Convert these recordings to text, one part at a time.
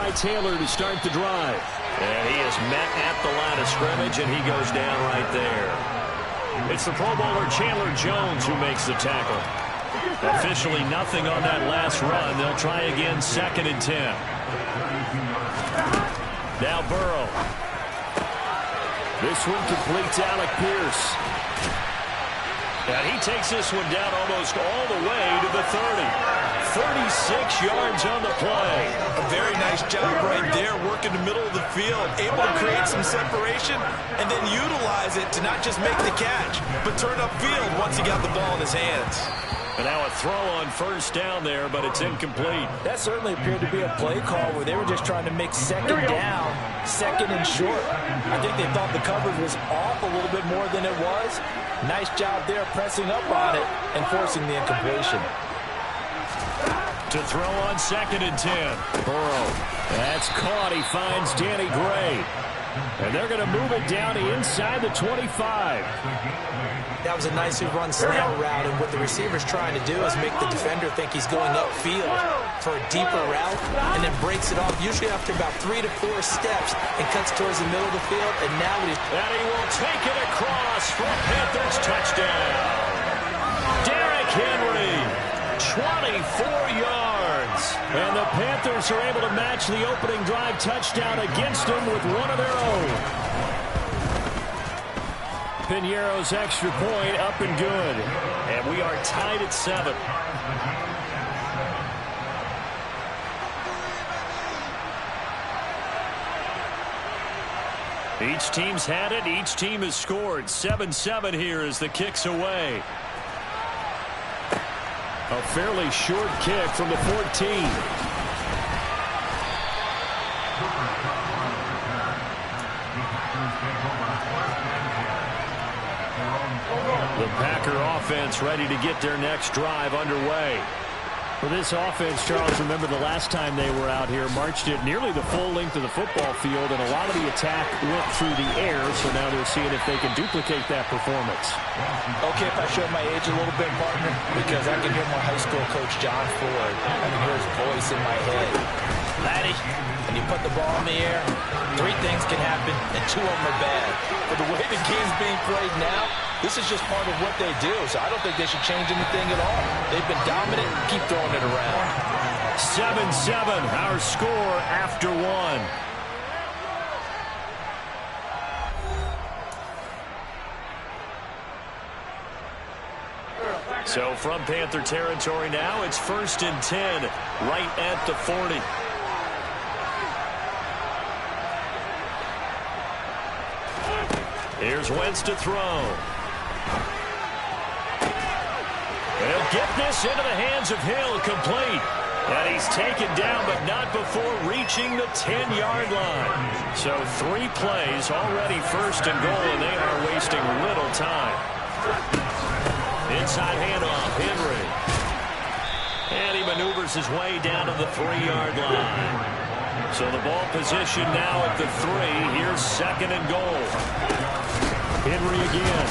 by Taylor to start the drive. And he is met at the line of scrimmage, and he goes down right there. It's the Pro Bowler Chandler Jones who makes the tackle. Officially nothing on that last run. They'll try again, 2nd and 10. Now Burrow. This one completes Alec Pierce. And he takes this one down almost all the way to the 30. 36 yards on the play. A very nice job right there, working the middle of the field, able to create some separation, and then utilize it to not just make the catch, but turn upfield once he got the ball in his hands. And now a throw on 1st down there, but it's incomplete. That certainly appeared to be a play call where they were just trying to make 2nd down, 2nd and short. I think they thought the coverage was off a little bit more than it was. Nice job there pressing up on it and forcing the incompletion. To throw on 2nd and 10. Burrow. That's caught. He finds Danny Gray. And they're going to move it down inside the 25. That was a nicely run slant route, and what the receiver's trying to do is make the defender think he's going upfield for a deeper route, and then breaks it off, usually after about 3 to 4 steps, and cuts towards the middle of the field, and now he will take it across for a Panthers touchdown. Derrick Henry, 24 yards. And the Panthers are able to match the opening drive touchdown against them with one of their own. Piñeiro's extra point up and good. And we are tied at 7. Each team's had it. Each team has scored. 7-7 here as the kick's away. A fairly short kick from the 14. The Packer offense ready to get their next drive underway. For this offense, Charles, remember the last time they were out here, marched it nearly the full length of the football field, and a lot of the attack went through the air, so now they're seeing if they can duplicate that performance. Okay, if I show my age a little bit, partner, because I can hear my high school coach, John Ford. I can hear his voice in my head. Laddie, when you put the ball in the air, 3 things can happen, and 2 of them are bad. But the way the game's being played now, this is just part of what they do, so I don't think they should change anything at all. They've been dominant. Keep throwing it around. 7-7, our score after 1. So from Panther territory now, it's 1st and 10, right at the 40. Here's Wentz to throw. He'll get this into the hands of Hill, complete. And he's taken down, but not before reaching the 10-yard line. So 3 plays, already 1st and goal, and they are wasting little time. Inside handoff, Henry. And he maneuvers his way down to the 3-yard line. So the ball position now at the 3. Here's 2nd and goal. Henry again.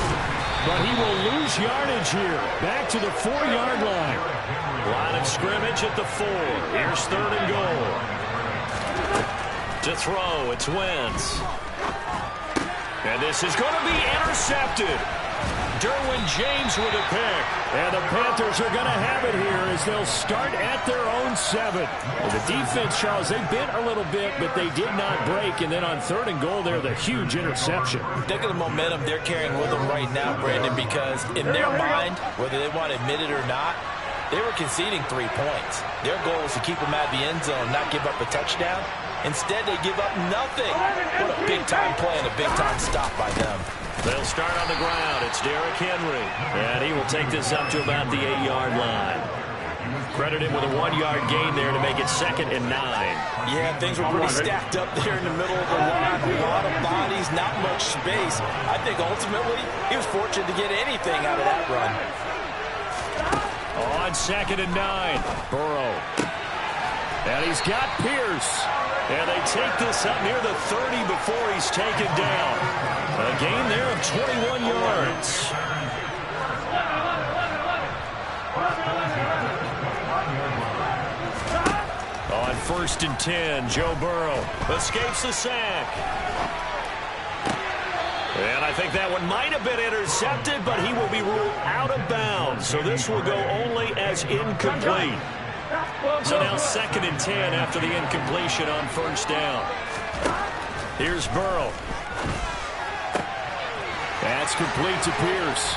But he will lose yardage here. Back to the 4-yard line. Line of scrimmage at the 4. Here's 3rd and goal. To throw, it's Wentz. And this is going to be intercepted. Derwin James with a pick. And the Panthers are going to have it here as they'll start at their own 7. Well, the defense, Charles, they bent a little bit, but they did not break. And then on 3rd and goal there, the huge interception. Think of the momentum they're carrying with them right now, Brandon, because in their mind, whether they want to admit it or not, they were conceding 3 points. Their goal was to keep them out of the end zone, not give up a touchdown. Instead, they give up nothing. What a big-time play and a big-time stop by them. They'll start on the ground. It's Derrick Henry. And he will take this up to about the 8-yard line. Credited with a 1-yard gain there to make it 2nd and 9. Yeah, things were pretty stacked up there in the middle of the line. A lot of bodies, not much space. I think ultimately he was fortunate to get anything out of that run. On 2nd and 9, Burrow. And he's got Pierce. And they take this up near the 30 before he's taken down. A gain there of 21 yards. On first and 10. Joe Burrow escapes the sack. And I think that one might have been intercepted, but he will be ruled out of bounds. So this will go only as incomplete. So now second and 10 after the incompletion on first down. Here's Burrow. That's complete to Pierce.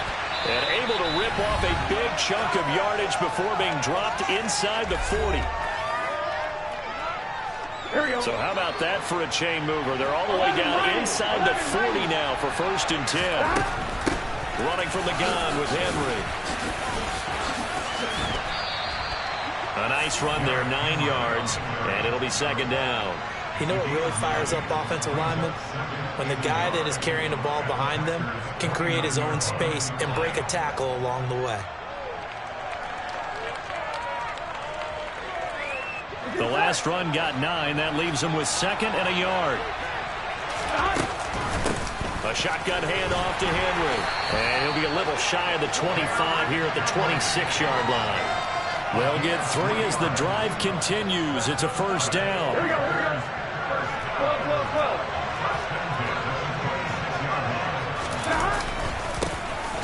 And able to rip off a big chunk of yardage before being dropped inside the 40. So how about that for a chain mover? They're all the way down inside the 40 now for first and 10. Running from the gun with Henry. A nice run there, 9 yards, and it'll be second down. You know what really fires up offensive linemen? When the guy that is carrying the ball behind them can create his own space and break a tackle along the way. The last run got 9. That leaves him with second and a yard. A shotgun handoff to Henry. And he'll be a little shy of the 25 here at the 26-yard line. They'll get 3 as the drive continues. It's a first down. Here we go. Here we go. 12.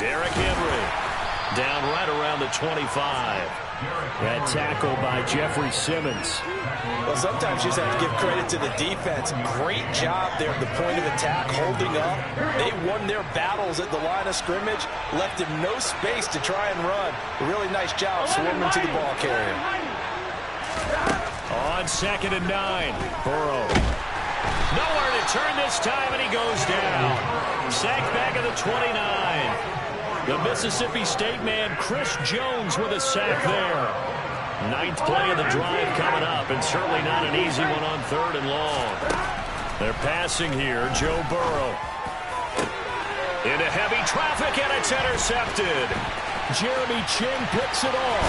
Derrick Henry down right around the 25. That tackle by Jeffrey Simmons. Well, sometimes you just have to give credit to the defense. Great job there at the point of attack, holding up. They won their battles at the line of scrimmage, left him no space to try and run. A really nice job swarming to the ball carrier. On second and 9, Burrow. Nowhere to turn this time, and he goes down. Sacked back at the 29. The Mississippi State man, Chris Jones, with a sack there. 9th play of the drive coming up, and certainly not an easy one on 3rd and long. They're passing here. Joe Burrow. Into heavy traffic, and it's intercepted. Jeremy Chin picks it off.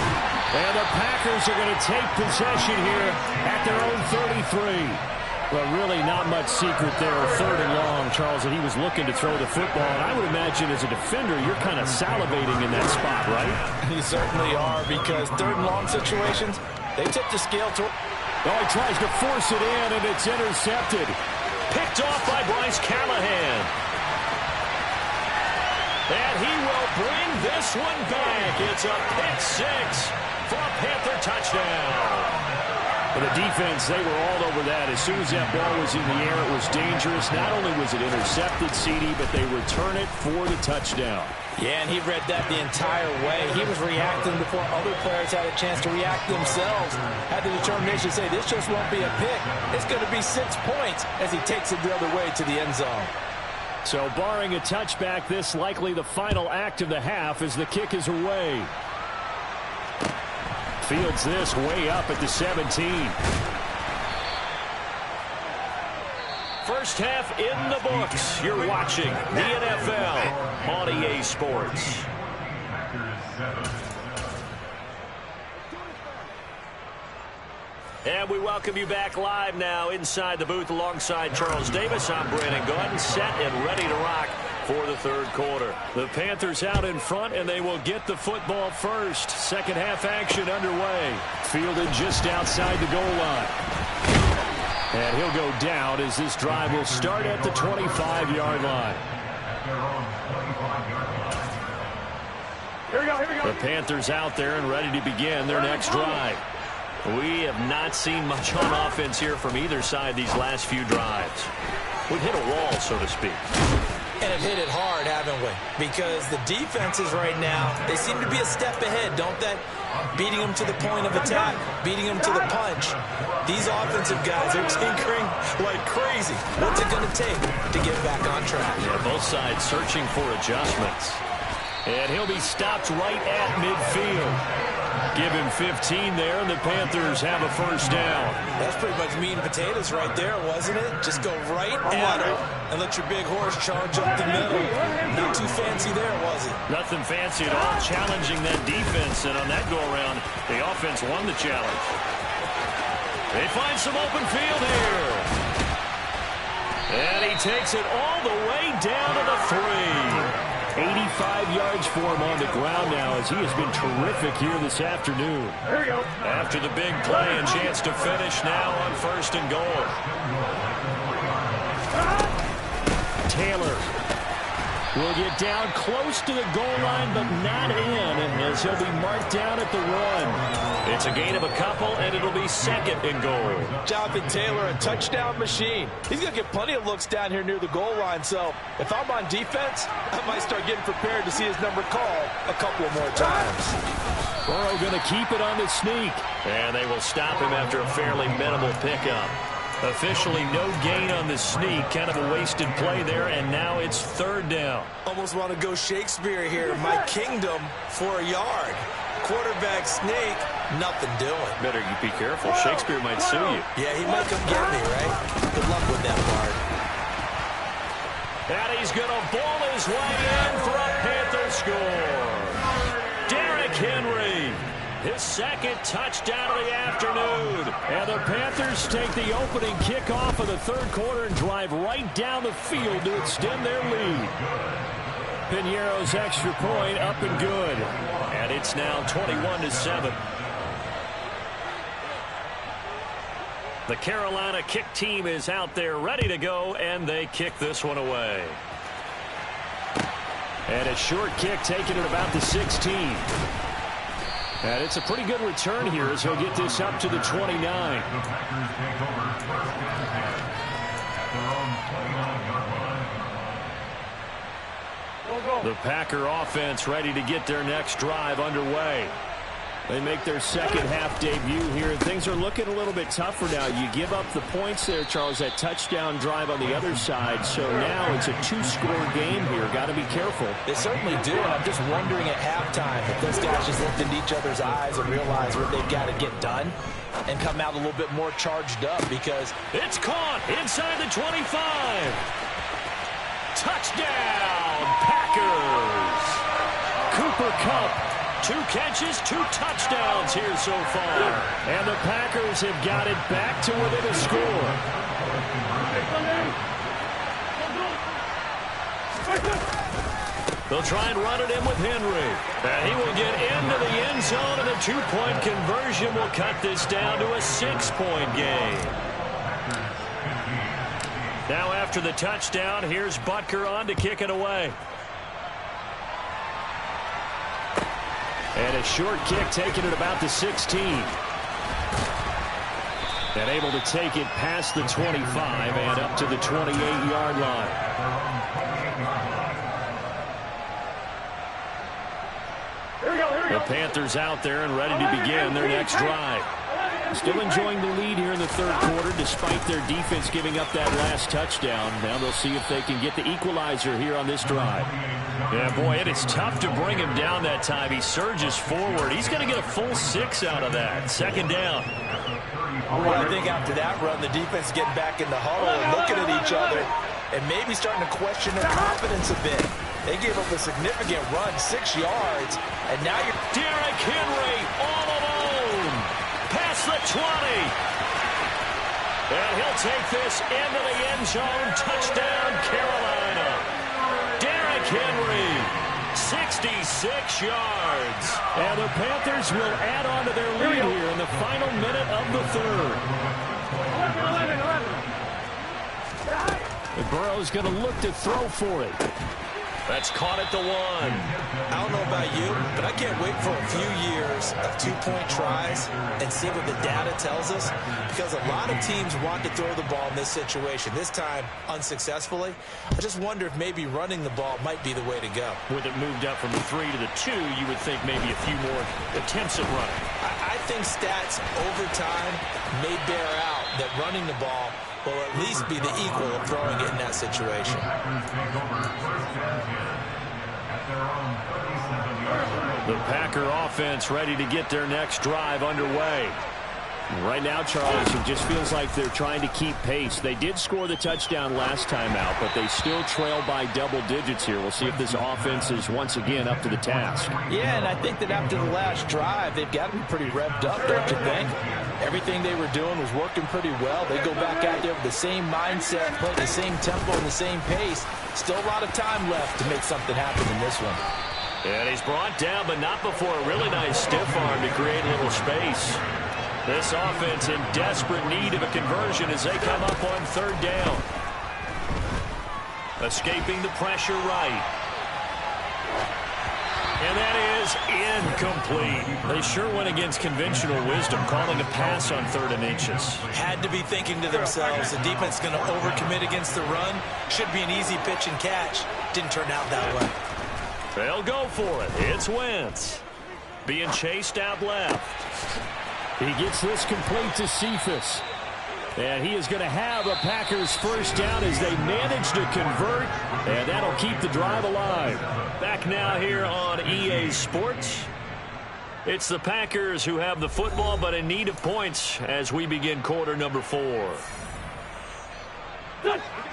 And the Packers are going to take possession here at their own 33. Well, really not much secret there, 3rd and long, Charles, that he was looking to throw the football. And I would imagine as a defender, you're kind of salivating in that spot, right? You certainly are, because 3rd and long situations, they tip the scale to... Oh, he tries to force it in, and it's intercepted. Picked off by Bryce Callahan. And he will bring this one back. It's a pick 6 for a Panther touchdown. For the defense, they were all over that. As soon as that ball was in the air, it was dangerous. Not only was it intercepted, CD, but they return it for the touchdown. Yeah, and he read that the entire way. He was reacting before other players had a chance to react themselves. Had the determination to say, this just won't be a pick. It's going to be 6 points as he takes it the other way to the end zone. So barring a touchback, this likely the final act of the half as the kick is away. Fields this way up at the 17. First half in the books. You're watching the NFL on EA Sports. And we welcome you back live now inside the booth alongside Charles Davis. I'm Brandon Gaudin, set and ready to rock for the 3rd quarter. The Panthers out in front, and they will get the football first. Second half action underway. Fielded just outside the goal line. And he'll go down as this drive will start at the 25-yard line. Here we go. Here we go. The Panthers out there and ready to begin their next drive. We have not seen much on offense here from either side these last few drives. We've hit a wall, so to speak. And have hit it hard, haven't we? Because the defenses right now, they seem to be a step ahead, don't they? Beating them to the point of attack, beating them to the punch. These offensive guys are tinkering like crazy. What's it going to take to get back on track? Yeah, both sides searching for adjustments. And he'll be stopped right at midfield. Give him 15 there, and the Panthers have a first down. That's pretty much meat and potatoes right there, wasn't it? Just go right at him and let your big horse charge up the middle. Not too fancy there, was it? Nothing fancy at all, challenging that defense, and on that go-around, the offense won the challenge. They find some open field here. And he takes it all the way down to the 3. 85 yards for him on the ground now, as he has been terrific here this afternoon. There we go. After the big play, a chance to finish now on 1st and goal. Taylor will get down close to the goal line, but not in, as he'll be marked down at the 1. It's a gain of a couple, and it'll be 2nd and goal. Jonathan Taylor, a touchdown machine. He's going to get plenty of looks down here near the goal line, so if I'm on defense, I might start getting prepared to see his number called a couple of more times. Burrow going to keep it on the sneak. And they will stop him after a fairly minimal pickup. Officially no gain on the sneak. Kind of a wasted play there, and now it's 3rd down. Almost want to go Shakespeare here. My kingdom for a yard. Quarterback sneak, nothing doing. Better you be careful. Shakespeare might sue you. Yeah, he might come get me, right? Good luck with that, Bart. And he's going to ball his way in for a Panther score. Derrick Henry, his 2nd touchdown of the afternoon. And the Panthers take the opening kickoff of the 3rd quarter and drive right down the field to extend their lead. Piñeiro's extra point up and good. And it's now 21-7. The Carolina kick team is out there ready to go, and they kick this one away. And a short kick taken at about the 16. And it's a pretty good return here as he'll get this up to the 29. The Packer offense ready to get their next drive underway. They make their 2nd half debut here, and things are looking a little bit tougher now. You give up the points there, Charles, that touchdown drive on the other side. So now it's a 2-score game here. Got to be careful. They certainly do, and I'm just wondering at halftime if those guys just looked into each other's eyes and realized what they've got to get done and come out a little bit more charged up, because it's caught inside the 25. Touchdown, Packers. Cooper Kupp. 2 catches, 2 touchdowns here so far. And the Packers have got it back to within a score. They'll try and run it in with Henry. And he will get into the end zone, and a 2-point conversion will cut this down to a 6-point game. Now after the touchdown, here's Butker on to kick it away. And a short kick taken at about the 16. And able to take it past the 25 and up to the 28-yard line. The Panthers out there and ready to begin their next drive. Still enjoying the lead here in the 3rd quarter despite their defense giving up that last touchdown. Now they'll see if they can get the equalizer here on this drive. Yeah, boy, it is tough to bring him down that time. He surges forward. He's going to get a full 6 out of that. 2nd down. Well, I think after that run, the defense getting back in the huddle and looking at each other and maybe starting to question their confidence a bit. They gave up a significant run, 6 yards, and now you're... Derrick Henry all alone. Past the 20. And he'll take this into the end zone. Touchdown, Carolina. Derrick Henry, 66 yards. And the Panthers will add on to their lead here in the final minute of the 3rd. And Burrow's going to look to throw for it. That's caught at the 1. I don't know about you, but I can't wait for a few years of 2-point tries and see what the data tells us, because a lot of teams want to throw the ball in this situation. This time, unsuccessfully. I just wonder if maybe running the ball might be the way to go. With it moved up from the 3 to the 2, you would think maybe a few more attempts at running. I think stats over time may bear out that running the ball will at least be the equal of throwing it in that situation. The Packer offense ready to get their next drive underway. Right now, Charles, it just feels like they're trying to keep pace. They did score the touchdown last time out, but they still trail by double digits here. We'll see if this offense is once again up to the task. Yeah, and I think that after the last drive, they've got to be pretty revved up, don't you think? Everything they were doing was working pretty well. They go back out there with the same mindset, playing the same tempo and the same pace. Still a lot of time left to make something happen in this one. And he's brought down, but not before a really nice stiff arm to create a little space. This offense in desperate need of a conversion as they come up on third down. Escaping the pressure right. And that is incomplete. They sure went against conventional wisdom, calling a pass on 3rd and inches. Had to be thinking to themselves, the defense is going to overcommit against the run. Should be an easy pitch and catch. Didn't turn out that way. They'll go for it. It's Wentz. Being chased out left. He gets this complete to Cephas. And he is going to have a Packers first down as they manage to convert. And that'll keep the drive alive. Back now here on EA Sports. It's the Packers who have the football, but in need of points as we begin quarter number 4.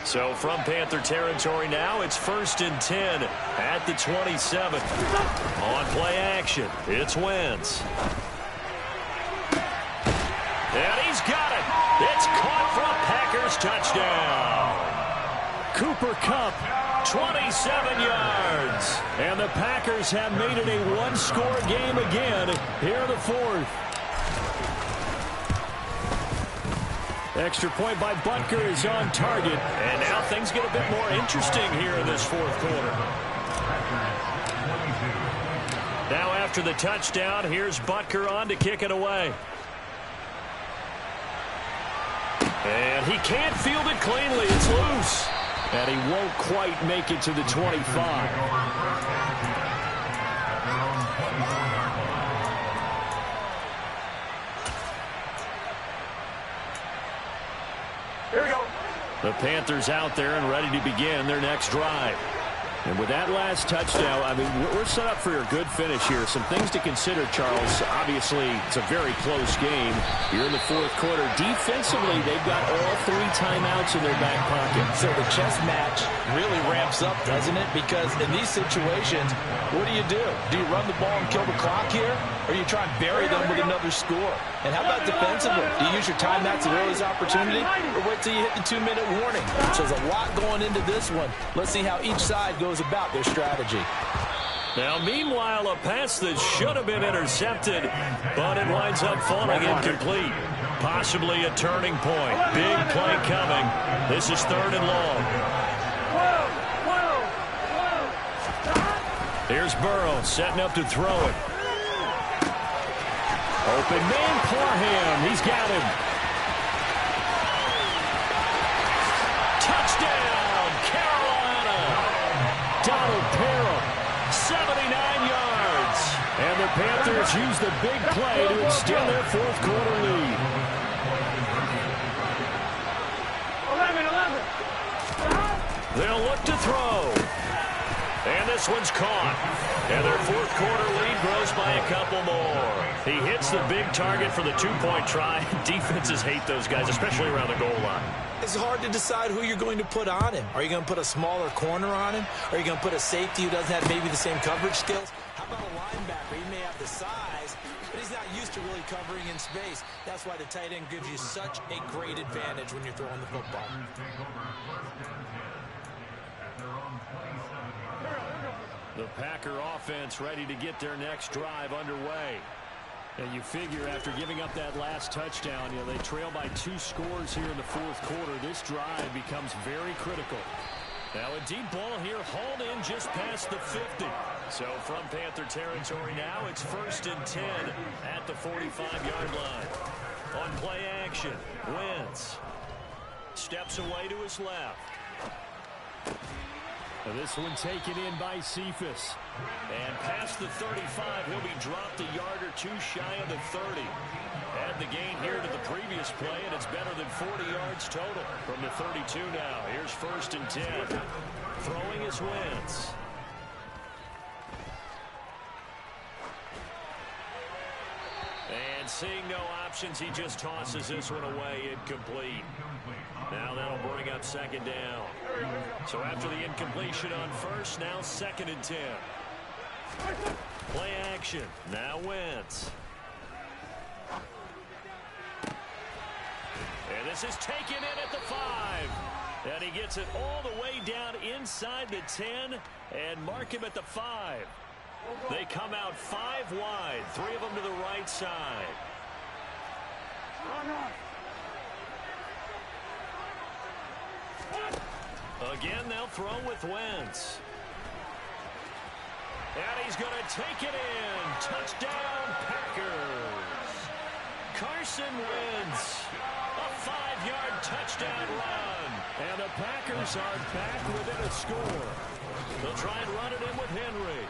So from Panther territory now, it's 1st and 10 at the 27. On play action, it's Wentz. And he's got it. It's caught for a Packers touchdown. Cooper Kupp, 27 yards. and the Packers have made it a one-score game again here in the 4th. Extra point by Butker is on target. And now things get a bit more interesting here in this 4th quarter. Now after the touchdown, here's Butker on to kick it away. And he can't field it cleanly. It's loose. And he won't quite make it to the 25. Here we go. The Panthers out there and ready to begin their next drive. And with that last touchdown, I mean, we're set up for a good finish here. Some things to consider, Charles. Obviously, it's a very close game. You're in the 4th quarter. Defensively, they've got all 3 timeouts in their back pocket. So the chess match really ramps up, doesn't it? Because in these situations, what do? Do you run the ball and kill the clock here? Or do you try and bury them with another score? And how about defensively? Do you use your timeouts at earliest opportunity? Or wait till you hit the 2-minute warning? So there's a lot going into this one. Let's see how each side goes about their strategy. Now, meanwhile, a pass that should have been intercepted, but it winds up falling incomplete. Possibly a turning point. Big play coming. This is 3rd and long. Here's Burrow setting up to throw it. Open man, Parham. He's got him. Touchdown, Carolina. Donald Parham. 79 yards. And the Panthers use the big play to extend their 4th quarter lead. 11. They'll look to throw. And this one's caught. And their 4th quarter lead grows by a couple more. He hits the big target for the 2-point try. Defenses hate those guys, especially around the goal line. It's hard to decide who you're going to put on him. Are you going to put a smaller corner on him? Are you going to put a safety who doesn't have maybe the same coverage skills? How about a linebacker? He may have the size, but he's not used to really covering in space. That's why the tight end gives you such a great advantage when you're throwing the football. The Packer offense ready to get their next drive underway. And you figure after giving up that last touchdown, they trail by 2 scores here in the 4th quarter. This drive becomes very critical. Now a deep ball here, hauled in just past the 50. So from Panther territory now, it's 1st and 10 at the 45-yard line. On play action, Wentz steps away to his left. And this one taken in by Cephas. And past the 35, he'll be dropped a yard or 2 shy of the 30. Add the gain here to the previous play, and it's better than 40 yards total. From the 32 now, here's 1st and 10. Throwing is Wentz. And seeing no options, he just tosses this one away, incomplete. Now that'll bring up second down. So after the incompletion on first, now 2nd and 10. Play action. Now Wentz. And this is taken in at the 5. And he gets it all the way down inside the 10 and mark him at the 5. They come out 5 wide, 3 of them to the right side. Again, they'll throw with Wentz. And he's going to take it in. Touchdown, Packers. Carson Wentz. A 5-yard touchdown run. And the Packers are back within a score. They'll try and run it in with Henry.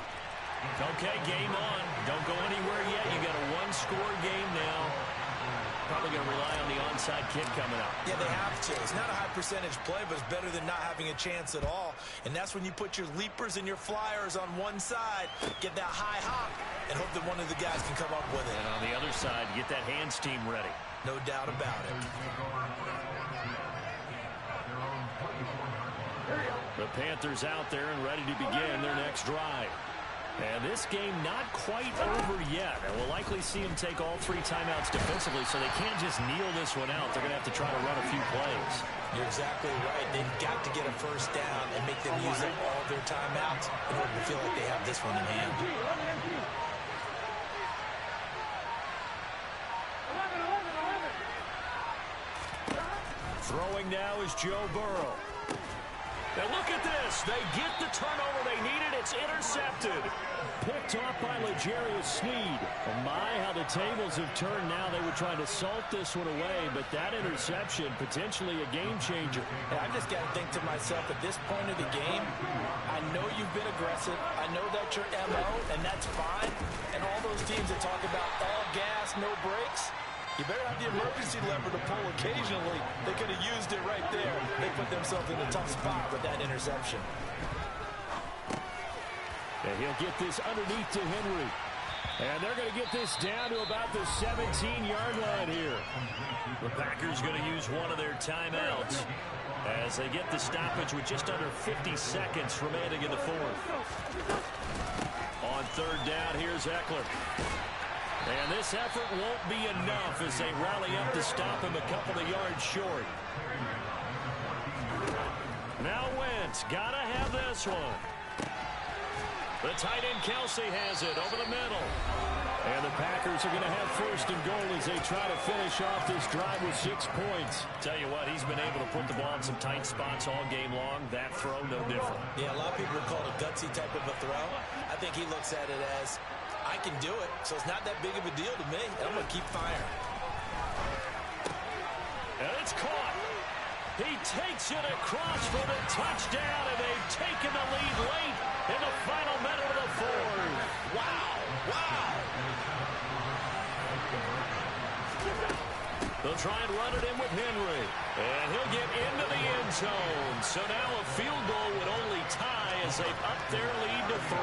Okay, game on. Don't go anywhere yet. You got a 1-score game now. Probably going to rely on the onside kick coming up. Yeah, they have to. It's not a high percentage play, but it's better than not having a chance at all. And that's when you put your leapers and your flyers on one side, get that high hop, and hope that one of the guys can come up with it. And on the other side, get that hands team ready. No doubt about it. The Panthers out there and ready to begin their next drive. And this game not quite over yet. And we'll likely see them take all 3 timeouts defensively, so they can't just kneel this one out. They're going to have to try to run a few plays. You're exactly right. They've got to get a first down and make them use up all of their timeouts in order to feel like they have this one in hand. Throwing now is Joe Burrow. Now look at this. They get the turnover they needed. It's intercepted. Picked off by L'Jarius Sneed. And my, how the tables have turned now. They were trying to salt this one away, but that interception, potentially a game changer. And I just got to think to myself, at this point of the game, I know you've been aggressive. I know that's your MO, and that's fine. And all those teams that talk about all gas, no brakes, you better have the emergency lever to pull occasionally. They could have used it right there. They put themselves in a tough spot with that interception. And he'll get this underneath to Henry. And they're going to get this down to about the 17-yard line here. The Packers going to use one of their timeouts as they get the stoppage with just under 50 seconds remaining in the 4th. On 3rd down, here's Eckler. And this effort won't be enough as they rally up to stop him a couple of yards short. Now Wentz, gotta have this one. The tight end Kelsey has it over the middle. And the Packers are going to have 1st and goal as they try to finish off this drive with 6 points. Tell you what, he's been able to put the ball in some tight spots all game long. That throw, no different. Yeah, a lot of people would call it a gutsy type of a throw. I think he looks at it as, I can do it, so it's not that big of a deal to me. I'm going to keep firing. And it's caught. He takes it across for the touchdown, and they've taken the lead late in the final minute of the 4th. Wow. Wow. They'll try and run it in with Henry. And he'll get into the end zone. So now a field goal would only tie as they've upped their lead to 3.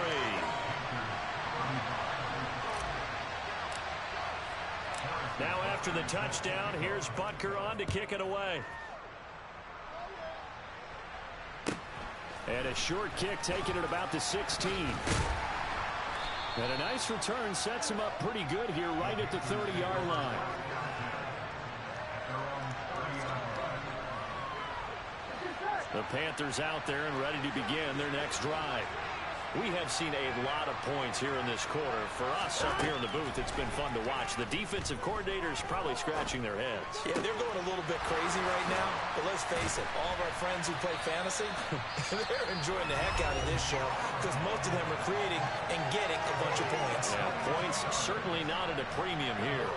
Now after the touchdown, here's Butker on to kick it away. And a short kick taken at about the 16. And a nice return sets him up pretty good here right at the 30-yard line. The Panthers out there and ready to begin their next drive. We have seen a lot of points here in this quarter. For us up here in the booth, it's been fun to watch. The defensive coordinators probably scratching their heads. Yeah, they're going a little bit crazy right now. But let's face it, all of our friends who play fantasy, they're enjoying the heck out of this show because most of them are creating and getting a bunch of points. Yeah, points certainly not at a premium here.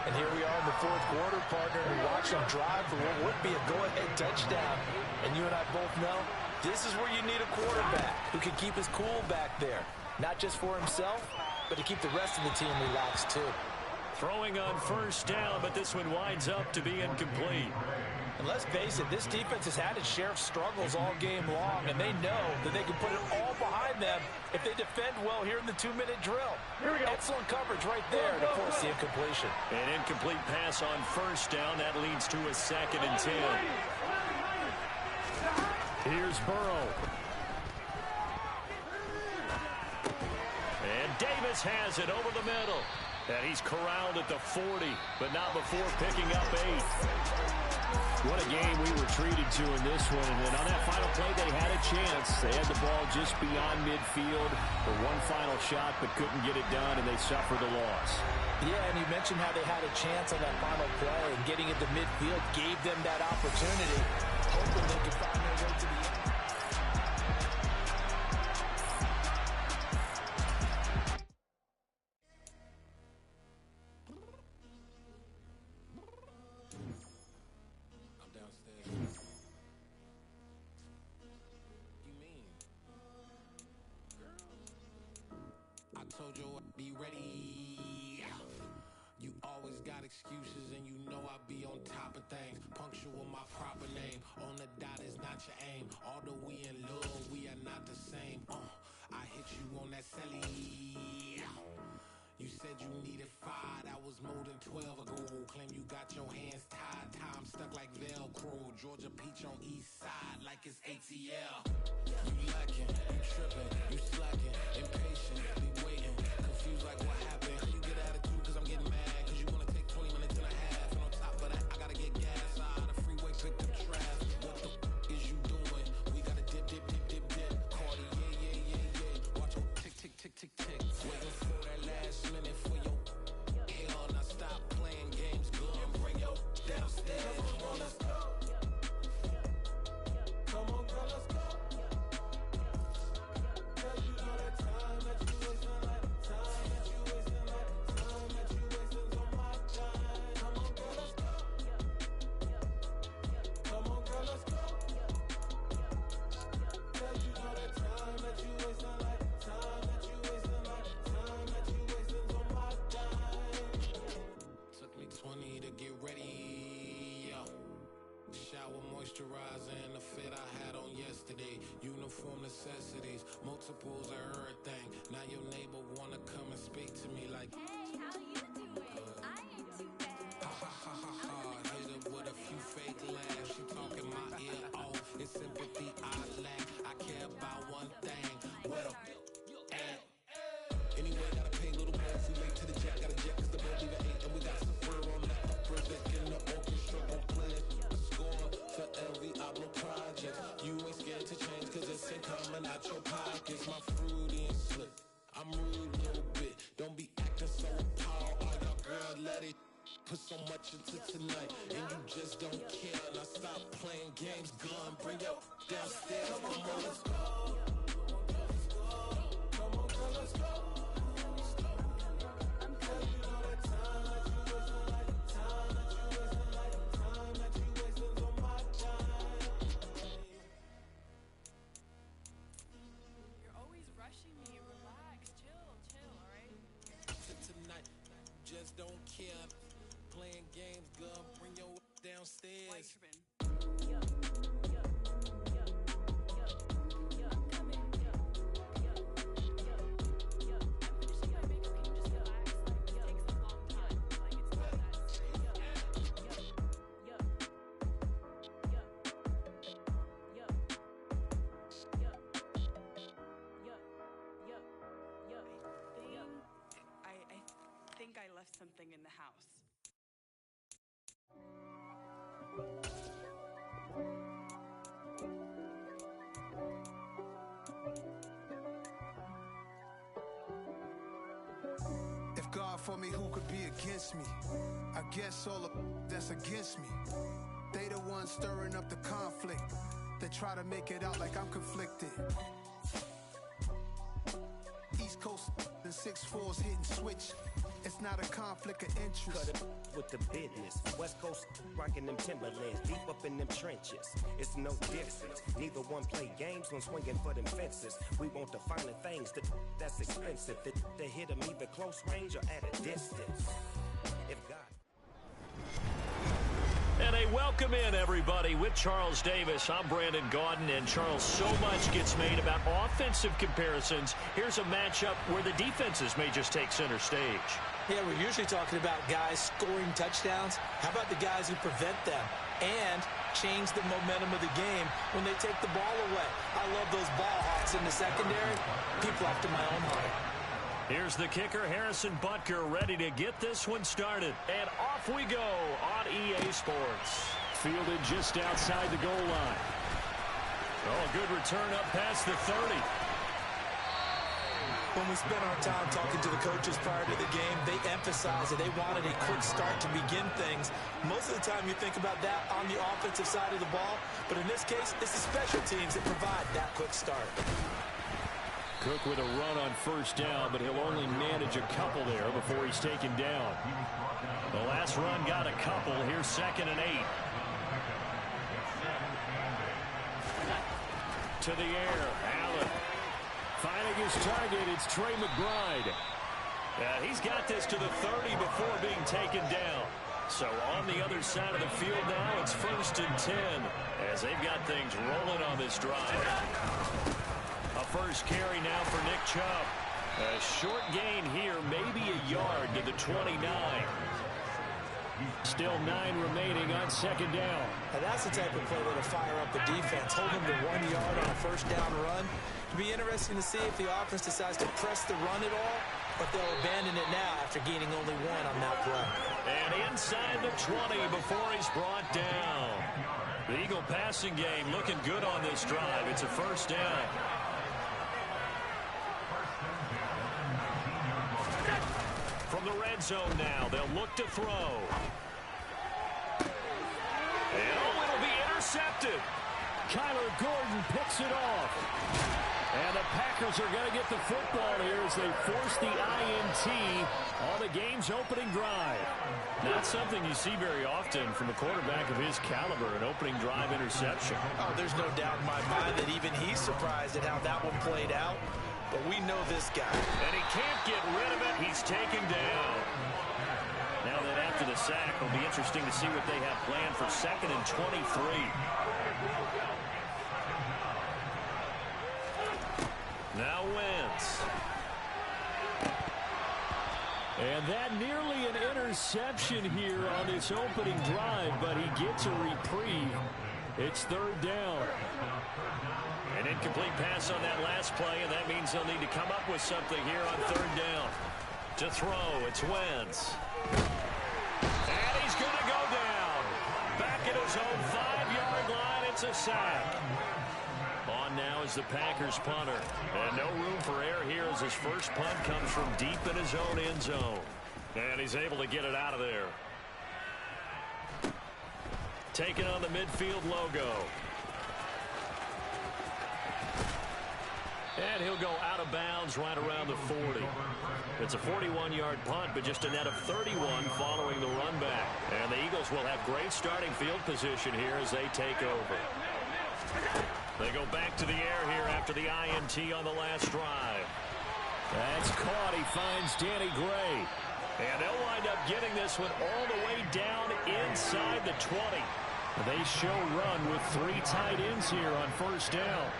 And here we are in the 4th quarter, partner, and watch them drive for what would be a go-ahead touchdown. And you and I both know this is where you need a quarterback who can keep his cool back there. Not just for himself, but to keep the rest of the team relaxed too. Throwing on 1st down, but this one winds up to be incomplete. And let's face it, this defense has had its share of struggles all game long, and they know that they can put it all behind them if they defend well here in the 2-minute drill. Excellent coverage right there to force the incompletion. An incomplete pass on first down. That leads to a 2nd and 10. Here's Burrow. And Davis has it over the middle. And he's corralled at the 40, but not before picking up 8. What a game we were treated to in this one. And then on that final play, they had a chance. They had the ball just beyond midfield for one final shot, but couldn't get it done, and they suffered a loss. Yeah, and you mentioned how they had a chance on that final play, and getting into midfield gave them that opportunity, hoping they could find their way to the end. Told you I'd be ready. You always got excuses and you know I be on top of things. Punctual my proper name. On the dot is not your aim. Although we in love, we are not the same. I hit you on that celly. You said you needed 5, that was more than 12 ago. Claim you got your hands tied, time stuck like Velcro. Georgia peach on east side like it's ATL. You lacking, you tripping, you slacking, impatient, be waiting, confused like what happened. How you get attitude cause I'm getting mad, cause you wanna take 20 minutes and a half. And on top of that, I gotta get gas out of the freeway, pick up trash. What the is you doing? We gotta dip, dip, dip, dip, dip. Cardi, yeah. Watch your tick, tick, tick, tick, tick. Waiting for that last minute for your hell. Now stop playing games, go and bring your downstairs. Come on, let's go. Come on, girl, let's go. Cause you know that time that you wasting, like time that you wasting, like time that you wasting on my time. Come on, girl, let's go. Come on, girl, let's go. Cause you know that time that you wasting, like time that you wasting, like time that you wasting on my time. Took me 20 to get ready, yo. Shower moisturizer and the fit I had on yesterday. Uniform necessities, multiples of everything. Now your neighbor wanna come and speak to me like, hey, how you doing? I ain't too bad. ha ha ha ha ha. Hit her with a few fake laughs. She talking my ear off. It's sympathy I lack. I care about one thing. What up? Anyway, gotta pay a little more if we late to the jet. Gotta jet cause the boat leave at 8. And we got some fur on the upper deck in the orchestra. Gon' play a score for every Ablo project. You ain't scared to change cause it's ain't coming out your pockets. My fruity and slick. I'm rude a little bit. Don't be acting so appalled. All y'all girl, let it put so much into tonight. And you just don't care. Now stop playing games, gun. Bring your downstairs. Come on, let's go. Come on, girl, let's go. Just don't care. Playing games, gun, bring your downstairs. I think I left something in the house. If God for me, who could be against me? I guess all the that's against me. They the ones stirring up the conflict. They try to make it out like I'm conflicted. East Coast and 6'4's hitting switch. It's not a conflict of interest. Cut it with the business. West Coast rocking them Timberlands, deep up in them trenches. It's no difference. Neither one play games when swinging for them fences. We want the finer things that's expensive. That hit them either close range or at a distance. If God. And a welcome in, everybody, with Charles Davis. I'm Brandon Gaudin, and Charles, so much gets made about offensive comparisons. Here's a matchup where the defenses may just take center stage. Yeah, we're usually talking about guys scoring touchdowns. How about the guys who prevent them and change the momentum of the game when they take the ball away? I love those ball hawks in the secondary. People after my own heart. Here's the kicker, Harrison Butker, ready to get this one started. And off we go on EA Sports. Fielded just outside the goal line. Oh, a good return up past the 30. When we spent our time talking to the coaches prior to the game, they emphasized that they wanted a quick start to begin things. Most of the time you think about that on the offensive side of the ball, but in this case, it's the special teams that provide that quick start. Cook with a run on first down, but he'll only manage a couple there before he's taken down. The last run got a couple. Here's 2nd and 8. To the air, Allen. Finding his target, it's Trey McBride. He's got this to the 30 before being taken down. So on the other side of the field now, it's 1st and 10 as they've got things rolling on this drive. A first carry now for Nick Chubb. A short gain here, maybe a yard to the 29. Still 9 remaining on 2nd down. Now that's the type of play that'll fire up the defense. Hold them to 1 yard on a first down run. It'll be interesting to see if the offense decides to press the run at all, or if they'll abandon it now after gaining only 1 on that play. And inside the 20 before he's brought down. The Eagle passing game looking good on this drive. It's a first down. From the red zone now, they'll look to throw. And it'll be intercepted. Kyler Gordon picks it off. And the Packers are going to get the football here as they force the INT on the game's opening drive. Not something you see very often from a quarterback of his caliber, an opening drive interception. Oh, there's no doubt in my mind that even he's surprised at how that one played out. But we know this guy. And he can't get rid of it. He's taken down. Now that after the sack, it'll be interesting to see what they have planned for 2nd and 23. Now Wentz. And that nearly an interception here on this opening drive, but he gets a reprieve. It's 3rd down. An incomplete pass on that last play, and that means they'll need to come up with something here on 3rd down. To throw, it's Wentz. And he's going to go down. Back at his own 5-yard line, it's a sack. On now is the Packers punter. And no room for error here as his first punt comes from deep in his own end zone. And he's able to get it out of there. Taking on the midfield logo. And he'll go out of bounds right around the 40. It's a 41-yard punt, but just a net of 31 following the run back. And the Eagles will have great starting field position here as they take over. They go back to the air here after the INT on the last drive. That's caught. He finds Danny Gray. And they'll wind up getting this one all the way down inside the 20. They show run with 3 tight ends here on first down.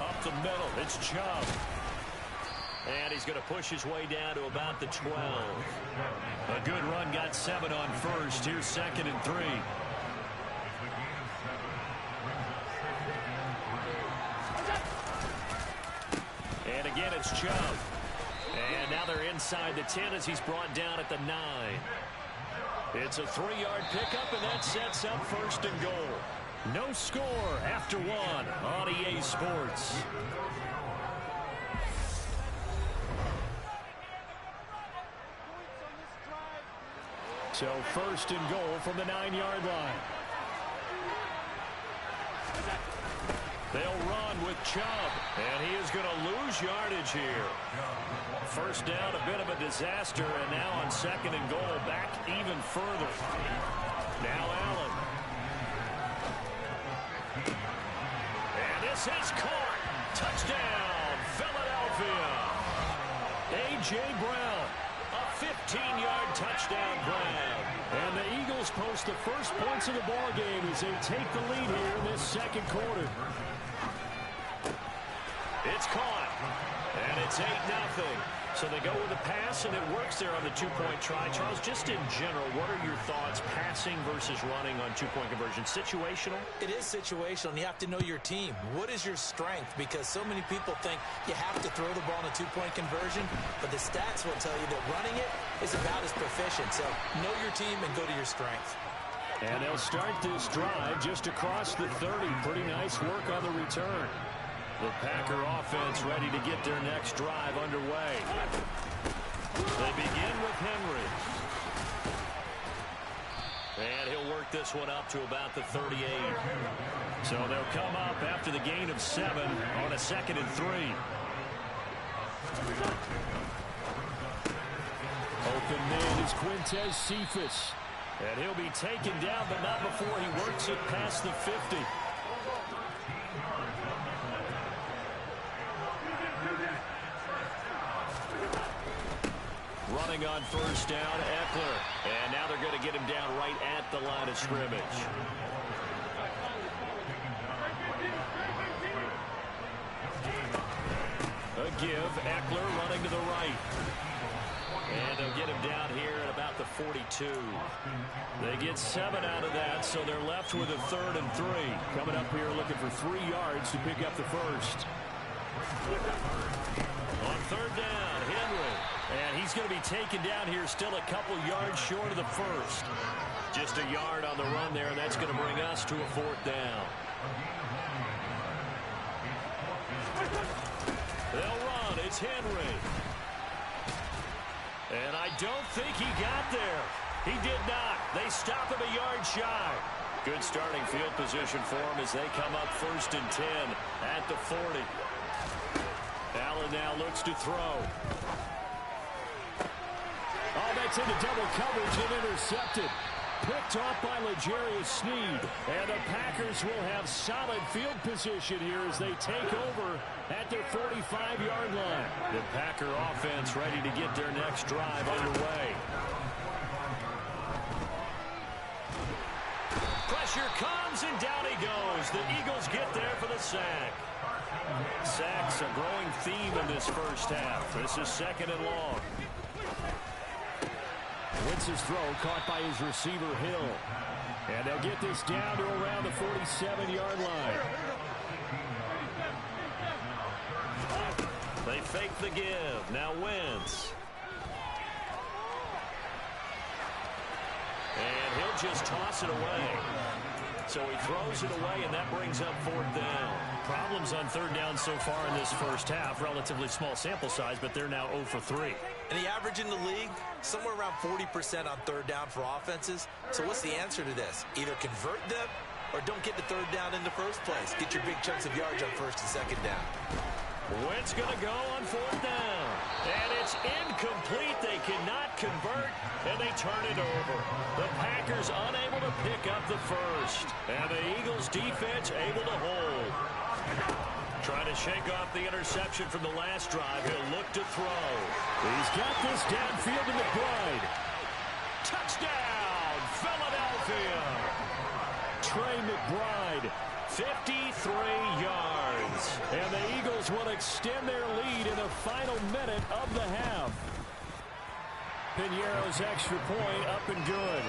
Up the middle, it's Chubb. And he's going to push his way down to about the 12. A good run, got 7 on first. Here's 2nd and 3. And again, it's Chubb. And now they're inside the 10 as he's brought down at the 9. It's a 3-yard pickup, and that sets up 1st and goal. No score after 1 on EA Sports. So 1st and goal from the 9-yard line. They'll run with Chubb, and he is going to lose yardage here. First down, a bit of a disaster, and now on 2nd and goal, back even further. Now Allen. And this is caught. Touchdown, Philadelphia. A.J. Brown. A 15-yard touchdown grab. And the Eagles post the first points of the ball game as they take the lead here in this second quarter. It's caught, and it's 8-0. So they go with a pass, and it works there on the two-point try. Charles, just in general, what are your thoughts passing versus running on two-point conversion? Situational? It is situational, and you have to know your team. What is your strength? Because so many people think you have to throw the ball in a two-point conversion, but the stats will tell you that running it is about as proficient. So know your team and go to your strength. And they'll start this drive just across the 30. Pretty nice work on the return. The Packer offense ready to get their next drive underway. They begin with Henry. And he'll work this one up to about the 38. So they'll come up after the gain of 7 on a 2nd and 3. Open man is Quintez Cephas. And he'll be taken down, but not before he works it past the 50. Running on first down, Eckler. And now they're going to get him down right at the line of scrimmage. A give, Eckler running to the right. And they'll get him down here at about the 42. They get 7 out of that, so they're left with a 3rd and 3. Coming up here looking for 3 yards to pick up the first. On 3rd down, Henry. And he's going to be taken down here still a couple yards short of the first. Just a yard on the run there, and that's going to bring us to a 4th down. They'll run. It's Henry. And I don't think he got there. He did not. They stop him a yard shy. Good starting field position for him as they come up 1st and 10 at the 40. Allen now looks to throw. Oh, that's into double coverage and intercepted. Picked off by L'Jarius Sneed. And the Packers will have solid field position here as they take over at their 45-yard line. The Packer offense ready to get their next drive underway. Pressure comes, and down he goes. The Eagles get there for the sack. Sacks a growing theme in this first half. This is 2nd and long. Wentz's throw caught by his receiver, Hill. And they'll get this down to around the 47-yard line. They fake the give. Now Wentz. And he'll just toss it away. So he throws it away, and that brings up 4th down. Problems on 3rd down so far in this first half. Relatively small sample size, but they're now 0 for 3. And the average in the league, somewhere around 40% on 3rd down for offenses. So what's the answer to this? Either convert them or don't get the 3rd down in the first place. Get your big chunks of yards on 1st and 2nd down. Wentz going to go on 4th down. And it's incomplete. They cannot convert, and they turn it over. The Packers unable to pick up the first. And the Eagles defense able to hold. Trying to shake off the interception from the last drive. He'll look to throw. He's got this downfield to McBride. Touchdown, Philadelphia. Trey McBride. 53 yards. And the Eagles will extend their lead in the final minute of the half. Piñeiro's extra point up and good.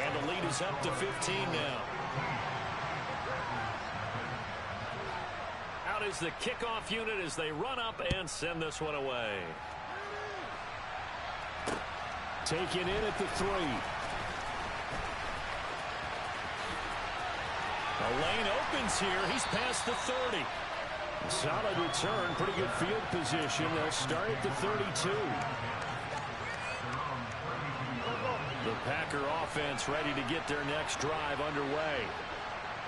And the lead is up to 15 now. Out is the kickoff unit as they run up and send this one away. Taken in at the 3. The lane opens here. He's past the 30. Solid return. Pretty good field position. They'll start at the 32. The Packer offense ready to get their next drive underway.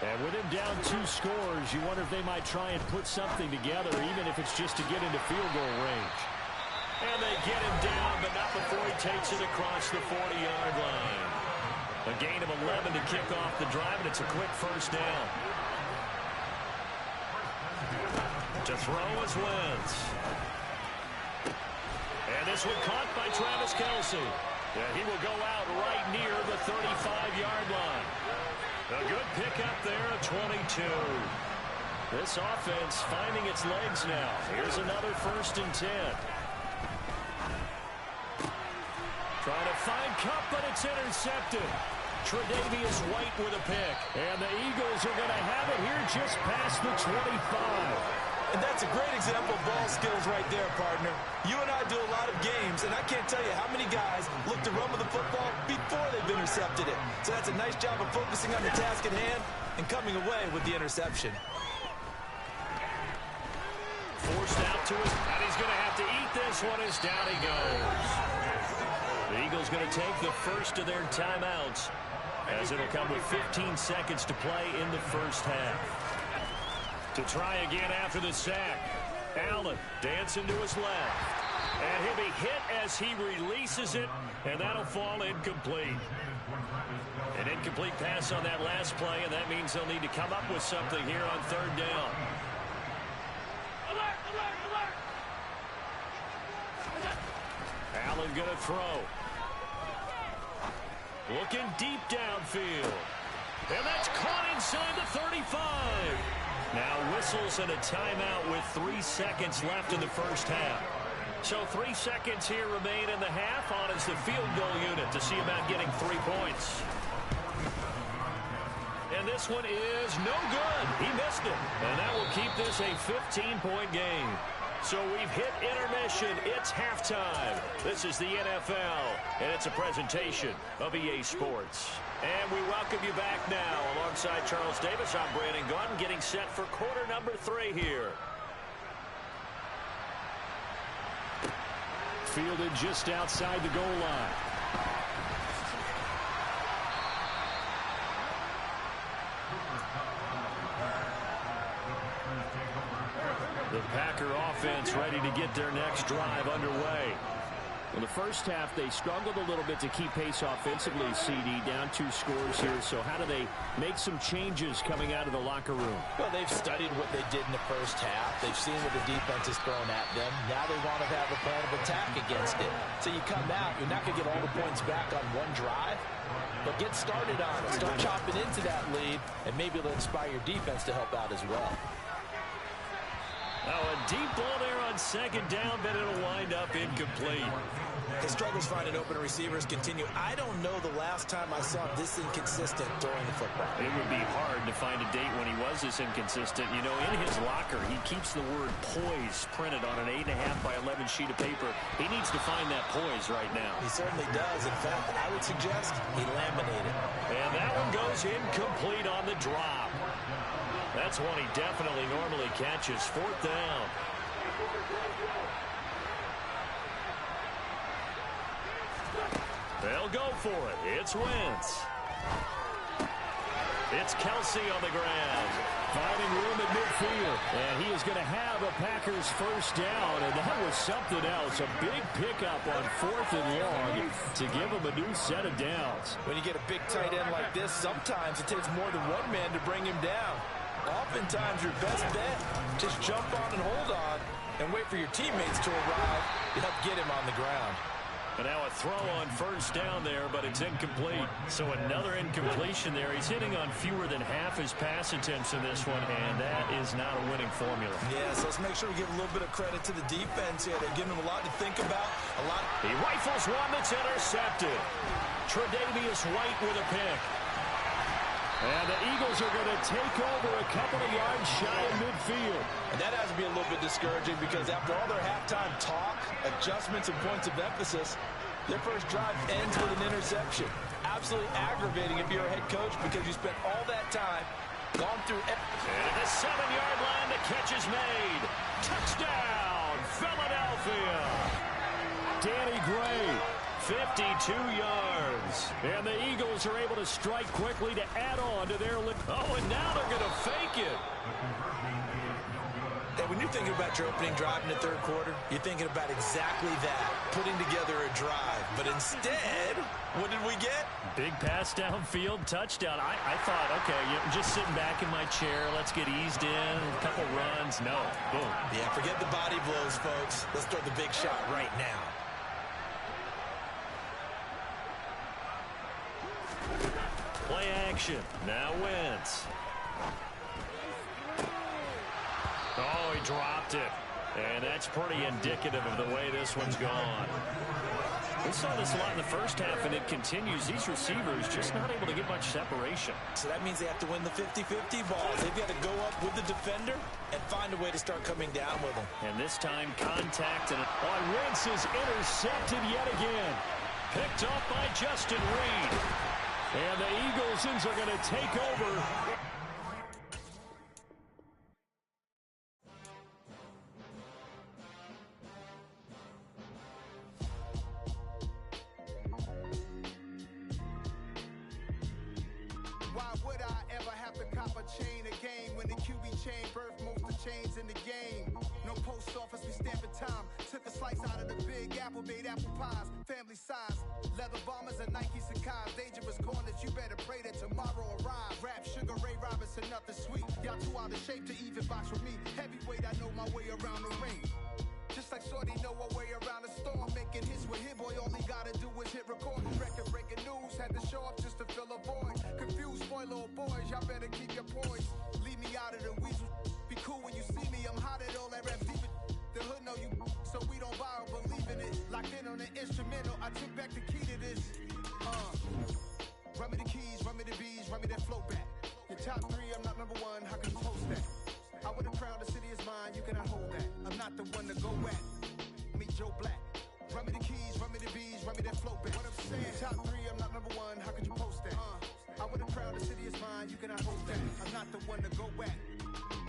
And with him down 2 scores, you wonder if they might try and put something together, even if it's just to get into field goal range. And they get him down, but not before he takes it across the 40-yard line. A gain of 11 to kick off the drive, and it's a quick first down. To throw is Wentz. And this one caught by Travis Kelce. Yeah, he will go out right near the 35-yard line. A good pickup there at 22. This offense finding its legs now. Here's another 1st and 10. Trying to find Kupp, but it's intercepted. Tre'Davious White with a pick. And the Eagles are going to have it here just past the 25. And that's a great example of ball skills right there, partner. You and I do a lot of games, and I can't tell you how many guys look to run with the football before they've intercepted it. So that's a nice job of focusing on the task at hand and coming away with the interception. Forced out to his, and he's going to have to eat this one as down he goes. The Eagles going to take the first of their timeouts, as it'll come with 15 seconds to play in the first half. To try again after the sack. Allen dancing to his left. And he'll be hit as he releases it, and that'll fall incomplete. An incomplete pass on that last play, and that means they'll need to come up with something here on 3rd down. Allen going to throw. Looking deep downfield. And that's caught inside the 35. Now whistles and a timeout with 3 seconds left in the first half. So 3 seconds here remain in the half. On is the field goal unit to see about getting 3 points. And this one is no good. He missed it. And that will keep this a 15-point game. So we've hit intermission. It's halftime. This is the NFL, and it's a presentation of EA Sports. And we welcome you back now. Alongside Charles Davis, I'm Brandon Gaudin, getting set for quarter number 3 here. Fielded just outside the goal line. The Packer offense ready to get their next drive underway. In the first half, they struggled a little bit to keep pace offensively, CD, down 2 scores here. So how do they make some changes coming out of the locker room? Well, they've studied what they did in the first half. They've seen what the defense has thrown at them. Now they want to have a plan of attack against it. So you come out, you're not going to get all the points back on one drive, but get started on it. Start chopping into that lead, and maybe it'll inspire your defense to help out as well. Now a deep ball there on 2nd down, but it'll wind up incomplete. His struggles finding open receivers continue. I don't know the last time I saw him this inconsistent throwing the football. It would be hard to find a date when he was this inconsistent. You know, in his locker, he keeps the word poise printed on an 8.5 by 11 sheet of paper. He needs to find that poise right now. He certainly does. In fact, I would suggest he laminated. And that one goes incomplete on the drop. That's one he definitely normally catches. 4th down. They'll go for it. It's Wentz. It's Kelce on the ground. Finding room at midfield. And he is going to have a Packers 1st down. And that was something else. A big pickup on 4th and long to give him a new set of downs. When you get a big tight end like this, sometimes it takes more than one man to bring him down. Oftentimes, your best bet, just jump on and hold on and wait for your teammates to arrive to help get him on the ground. And now a throw on 1st down there, but it's incomplete. So another incompletion there. He's hitting on fewer than half his pass attempts in this one, and that is not a winning formula. Yeah, so let's make sure we give a little bit of credit to the defense here. They're giving him a lot to think about. He rifles one that's intercepted. Tre'Davious White with a pick. And the Eagles are going to take over a couple of yards shy of midfield. And that has to be a little bit discouraging because after all their halftime talk, adjustments, and points of emphasis, their first drive ends with an interception. Absolutely aggravating if you're a head coach because you spent all that time gone through. And at the 7-yard line, the catch is made. Touchdown, Philadelphia. Danny Gray. 52 yards. And the Eagles are able to strike quickly to add on to their lead. Oh, and now they're going to fake it. And when you're thinking about your opening drive in the third quarter, you're thinking about exactly that, putting together a drive. But instead, what did we get? Big pass downfield, touchdown. I thought, okay, just sitting back in my chair, let's get eased in, a couple runs. No, boom. Yeah, forget the body blows, folks. Let's throw the big shot right now. Play action. Now Wentz. Oh, he dropped it. And that's pretty indicative of the way this one's gone. We saw this a lot in the first half, and it continues. These receivers just not able to get much separation. So that means they have to win the 50-50 balls. They've got to go up with the defender and find a way to start coming down with them. And this time, contact and Wentz is intercepted yet again. Picked up by Justin Reed. And the Eagles are going to take over. Why would I ever have to cop a chain again when the QB chain birthed most of the chains in the game? No post office, we stamping time. Took a slice out of the big apple, made apple pies, family size. Leather bombers and Nike Sacai's. Dangerous corners, you better pray that tomorrow arrives. Rap, Sugar Ray Robinson, nothing sweet. Y'all too out of shape to even box with me. Heavyweight, I know my way around the ring. Just like Shorty know her way around the storm. Making hits with Hit Boy, all he gotta do is hit record. Record-breaking news, had to show up just to fill a void. Confused, spoiled little boys, y'all better keep your poise. Leave me out of the weasel. Be cool when you see me, I'm hot at all that rap deep. The hood know you, so we don't borrow, believe in it. Locked in on the instrumental, I took back the key to this. Run me the keys, run me the bees, run me that flow back. Your top three, I'm not number one, how can you post that? I would have crowned the city is mine, you cannot hold that. I'm not the one to go at. Meet Joe Black. Run me the keys, run me the bees, run me that flow back. What I'm saying, top three, I'm not number one, how could you post that? I would have crowned the city is mine, you cannot hold that. I'm not the one to go at.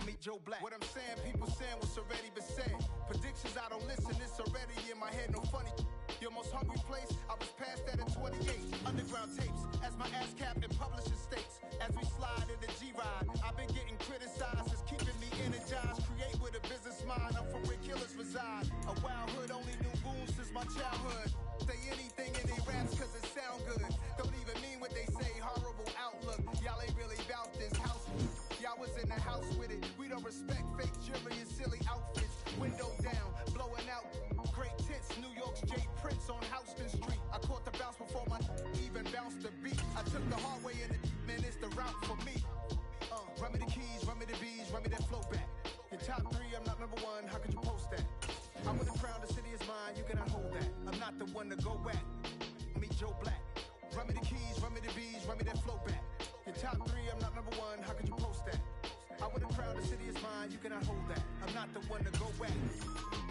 Meet Joe Black. What I'm saying, people saying what's already been said. Predictions, I don't listen, it's already in my head, no funny. Your most hungry place, I was past that at 28. Underground tapes, as my ass cap in publishing states. As we slide in the G-Ride, I've been getting criticized, it's keeping me energized. Create with a business mind, I'm from where killers reside. A wild hood, only knew goons since my childhood. Say anything in they raps cause it sound good. Don't even mean what they say, horrible outlook. Y'all ain't really bout this house. Y'all was in the house with it. We don't respect fake jewelry and silly outfits. Window down, blowing out. Great tits, New York's J. Prince on Houston Street. I caught the bounce before my even bounced the beat. I took the hard way in it, man, it's the route for me. Run me the keys, run me the bees, run me that flow back. Your top three, I'm not number one, how could you post that? I would have crowned the city is mine, you cannot hold that. I'm not the one to go at. Meet Joe Black. Run me the keys, run me the bees, run me that flow back. Your top three, I'm not number one, how could you post that? I would have crowned the city is mine, you cannot hold that. I'm not the one to go at.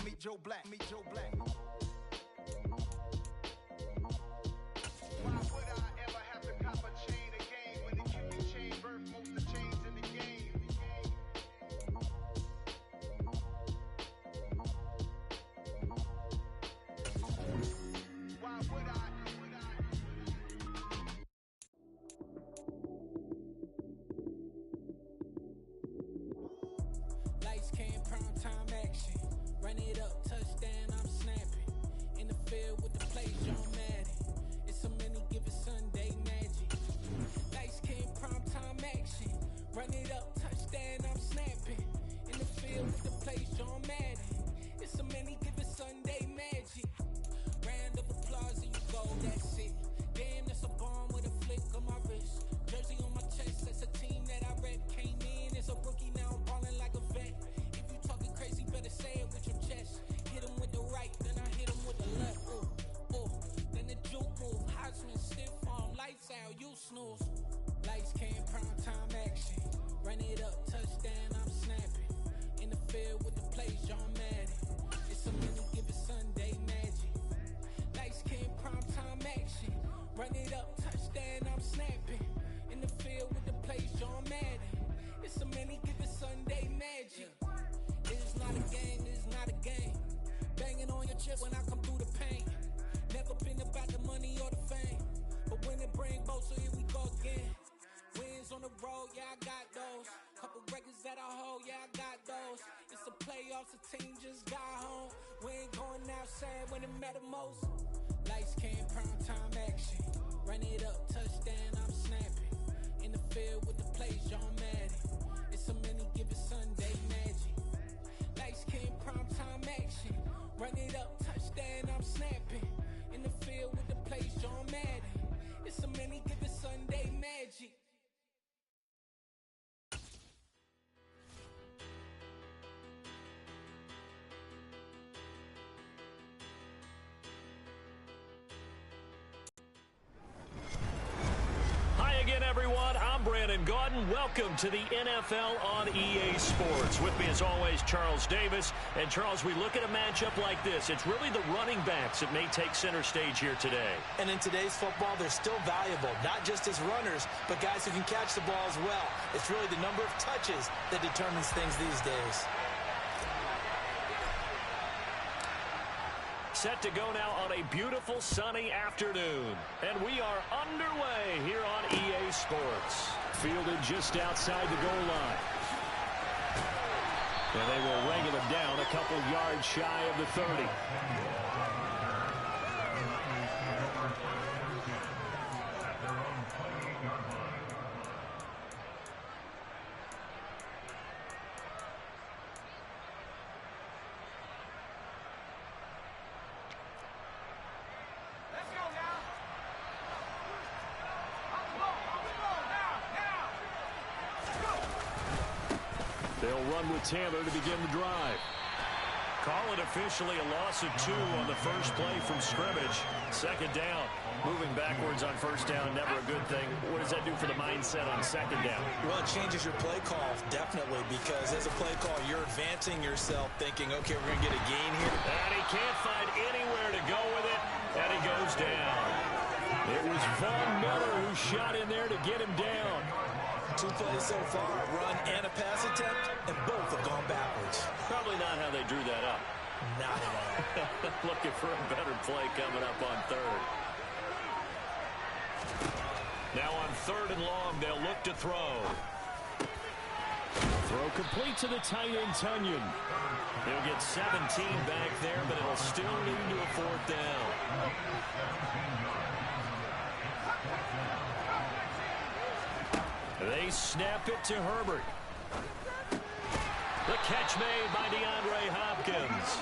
Meet Joe Black, meet Joe Black. Why would I ever have to cop a chain again when the QB chain birthed most of the chains in the game? Why would I? Lights came, prime time action. Run it up, touchdown, I'm snapping. In the field with the plays, John Madden. It's a many given Sunday magic. Lights came, prime time action. Run it up, touchdown, I'm snapping. In the field with the plays, John Madden. It's a many given Sunday magic. Round of applause and you go, that's it. Damn, that's a bomb with a flick on my wrist. Jersey on my chest, that's a team that I rep. Came in as a rookie, now I'm ballin' like a vet. If you talking crazy, better say it with your chest. Hit him with the right, then I hit him with the left. Ooh, ooh, then the juke move. Heisman, stiff arm, lights out, you snooze. Lights came, prime time action. Run it up, touchdown, I'm snapping. In the field with the plays, John Madden. It's a many given Sunday magic. Lights came, prime time action. Run it up, touchdown, I'm snapping. In the field with the plays, John Madden. It's a many given Sunday magic. It is not a game, it is not a game. Banging on your chest when I come through the pain. Never been about the money or the fame. But when it bring both, so here we go again. Wins on the road, yeah, I got those. Couple records that I hold, yeah, I got those. It's the playoffs, the team just got home. We ain't going outside when it matter most. Lights came, prime time action. Run it up, touchdown, I'm snapping. In the field with the plays, John Madden. It's a many given Sunday magic. Lights came, prime time action. Run it up, touchdown, I'm snapping. In the field with the plays, John Madden. It's a many given Sunday magic. Everyone, I'm Brandon Gaudin. Welcome to the NFL on EA Sports. With me, as always, Charles Davis. And, Charles, we look at a matchup like this. It's really the running backs that may take center stage here today. And in today's football, they're still valuable, not just as runners, but guys who can catch the ball as well. It's really the number of touches that determines things these days. Set to go now on a beautiful sunny afternoon. And we are underway here on EA Sports. Fielded just outside the goal line. And they will wrangle him down a couple yards shy of the 30. They'll run with Taylor to begin the drive. Call it officially a loss of 2 on the first play from scrimmage. Second down. Moving backwards on first down, never a good thing. What does that do for the mindset on second down? Well, it changes your play call, definitely, because as a play call, you're advancing yourself thinking, okay, we're going to get a gain here. And he can't find anywhere to go with it, and he goes down. It was Von Miller who shot in there to get him down. 2 plays so far, a run and a pass attempt, and both have gone backwards. Probably not how they drew that up. Not at all. Looking for a better play coming up on third. Now on 3rd and long, they'll look to throw. Throw complete to the tight end, Tunyon. He'll get 17 back there, but it'll still lead to a 4th down. They snap it to Herbert. The catch made by DeAndre Hopkins.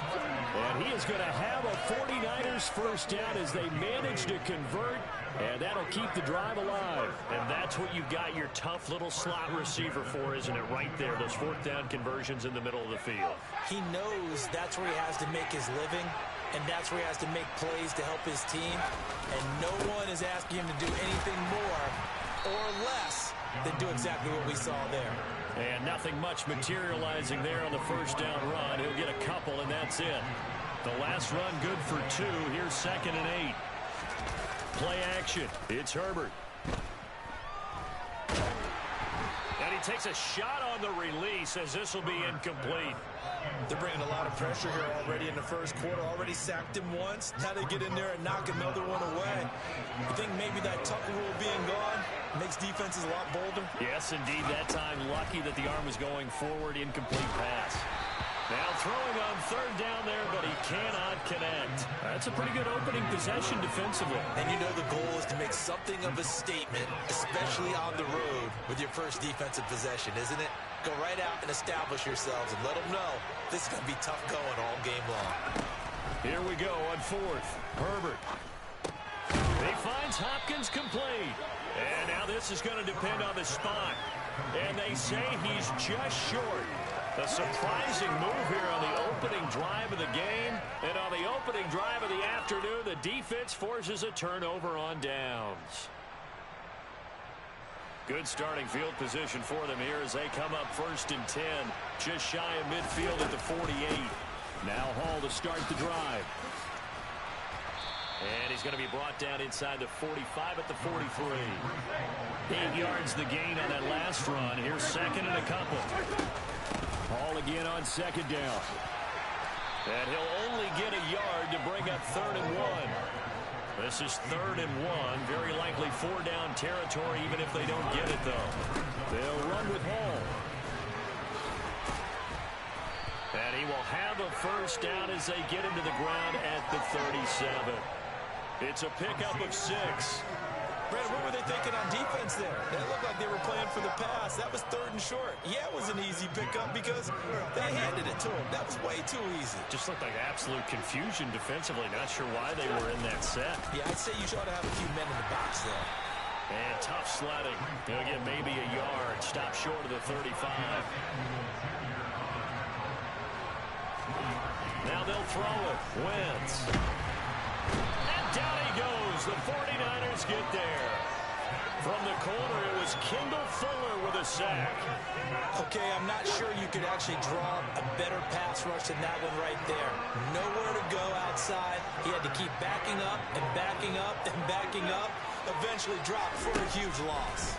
And he is going to have a 49ers first down as they manage to convert, and that'll keep the drive alive. And that's what you've got your tough little slot receiver for, isn't it? Right there, those 4th down conversions in the middle of the field. He knows that's where he has to make his living, and that's where he has to make plays to help his team. And no one is asking him to do anything more or less than do exactly what we saw there. And nothing much materializing there on the first down run. He'll get a couple, and that's it. The last run good for 2. Here's 2nd and 8. Play action. It's Herbert. And he takes a shot on the release as this will be incomplete. They're bringing a lot of pressure here already in the first quarter. Already sacked him once. Now they get in there and knock another one away. I think maybe that tucker rule being gone makes defenses a lot bolder. Yes, indeed. That time lucky that the arm was going forward. Incomplete pass. Now throwing on 3rd down there, but he cannot connect. That's a pretty good opening possession defensively. And you know the goal is to make something of a statement, especially on the road with your first defensive possession, isn't it? Go right out and establish yourselves and let them know this is going to be tough going all game long. Here we go on 4th. Herbert. He finds Hopkins complete. And now this is going to depend on the spot. And they say he's just short. A surprising move here on the opening drive of the game. And on the opening drive of the afternoon, the defense forces a turnover on downs. Good starting field position for them here as they come up 1st and 10. Just shy of midfield at the 48. Now Hall to start the drive. And he's going to be brought down inside the 45 at the 43. 8 yards the gain on that last run. Here's 2nd and a couple. Hall again on 2nd down. And he'll only get a yard to bring up 3rd and 1. This is 3rd and 1. Very likely 4 down territory even if they don't get it, though. They'll run with Hall. And he will have a first down as they get into the ground at the 37. It's a pickup of 6. Brad, what were they thinking on defense there? It looked like they were playing for the pass. That was 3rd and short. Yeah, it was an easy pickup because they handed it to him. That was way too easy. Just looked like absolute confusion defensively. Not sure why they were in that set. Yeah, I'd say you ought to have a few men in the box there. And tough sledding. He'll get maybe a yard. Stop short of the 35. Now they'll throw it. Wentz. And down he goes. The 49ers get there. From the corner, it was Kendall Fuller with a sack. Okay, I'm not sure you could actually draw a better pass rush than that one right there. Nowhere to go outside. He had to keep backing up and backing up and backing up. Eventually dropped for a huge loss.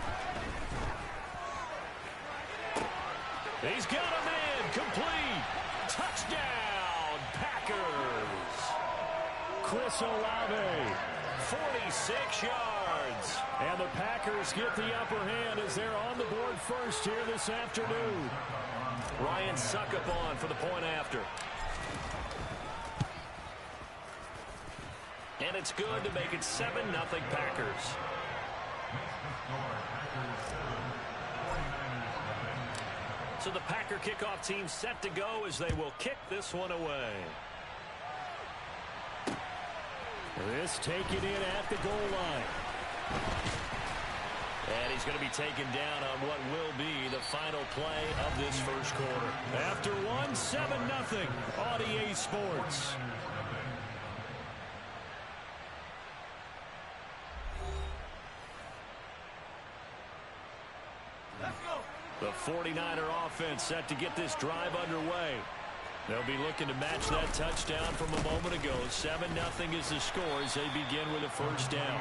He's got him in. Complete. Touchdown, Packers. Chris Olave, 46 yards. And the Packers get the upper hand as they're on the board first here this afternoon. Ryan Succop for the point after. And it's good to make it 7-0 Packers. So the Packer kickoff team set to go as they will kick this one away. This taken in at the goal line. And he's going to be taken down on what will be the final play of this first quarter. After 7-0 on EA Sports. The 49er offense set to get this drive underway. They'll be looking to match that touchdown from a moment ago. 7-0 is the score as they begin with a first down.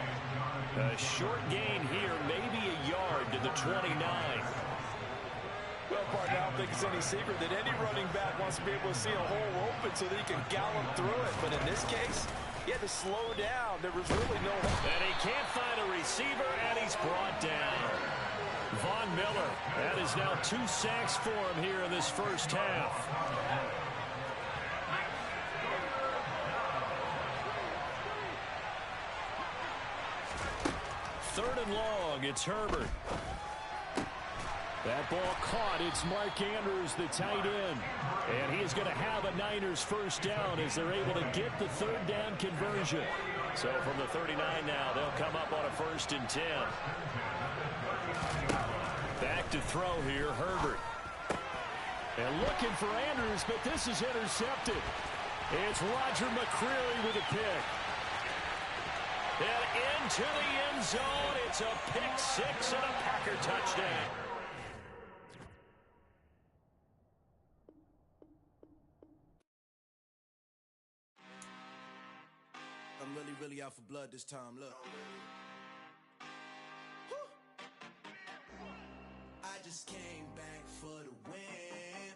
A short gain here, maybe a yard to the 29. Well, partner, I don't think it's any secret that any running back wants to be able to see a hole open so that he can gallop through it. But in this case, he had to slow down. There was really no... And he can't find a receiver, and he's brought down. Von Miller, that is now 2 sacks for him here in this first half. Third and long, it's Herbert. That ball caught. It's Mark Andrews, the tight end. And he is going to have a Niners first down as they're able to get the third down conversion. So from the 39 now, they'll come up on a 1st and 10. Back to throw here, Herbert. And looking for Andrews, but this is intercepted. It's Roger McCreary with a pick. And into the end zone, it's a pick 6 and a Packer touchdown. I'm really out for blood this time, look. I just came back for the win.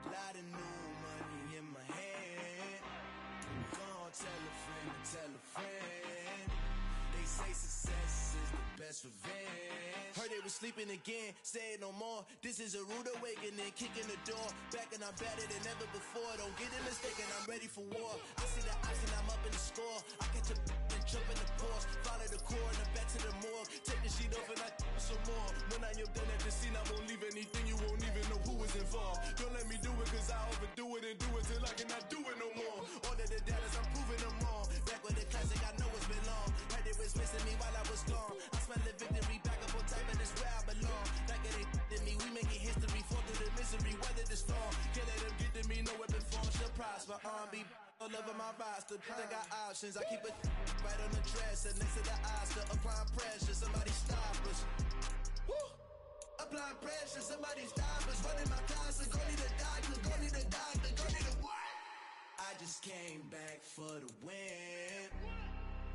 Lot of new money in my hand. Gonna tell a friend. They say success is the best revenge. Heard they was sleeping again, say it no more. This is a rude awakening, kicking the door. Back and I'm better than ever before. Don't get it mistaken, I'm ready for war. I see the option, I'm up in the score. I catch a and jump in the course. Follow the core and the back to the morgue. Take the sheet off and I some more. When I am done at the scene, I won't leave anything. You won't even know who is involved. Don't let me do it cause I overdo it and do it till I cannot do it no more. All of the dallas, I'm proving them wrong. Back with the classic, I know it's been long. Heard they was missing me while I was gone. I smell the victory, back up on time and it's where I belong. Like it ain't to me, we making history. Fall through the misery, weather the storm. Can't let them get to me, no weapon form shall prosper. R&B all over my roster, I got options. I keep it right on the dresser, next to the Oscar. Applying pressure, somebody stop us. Woo! Applying pressure, somebody stop us. Running my closet, go need a doctor, go need a doctor, go need a what? I just came back for the win.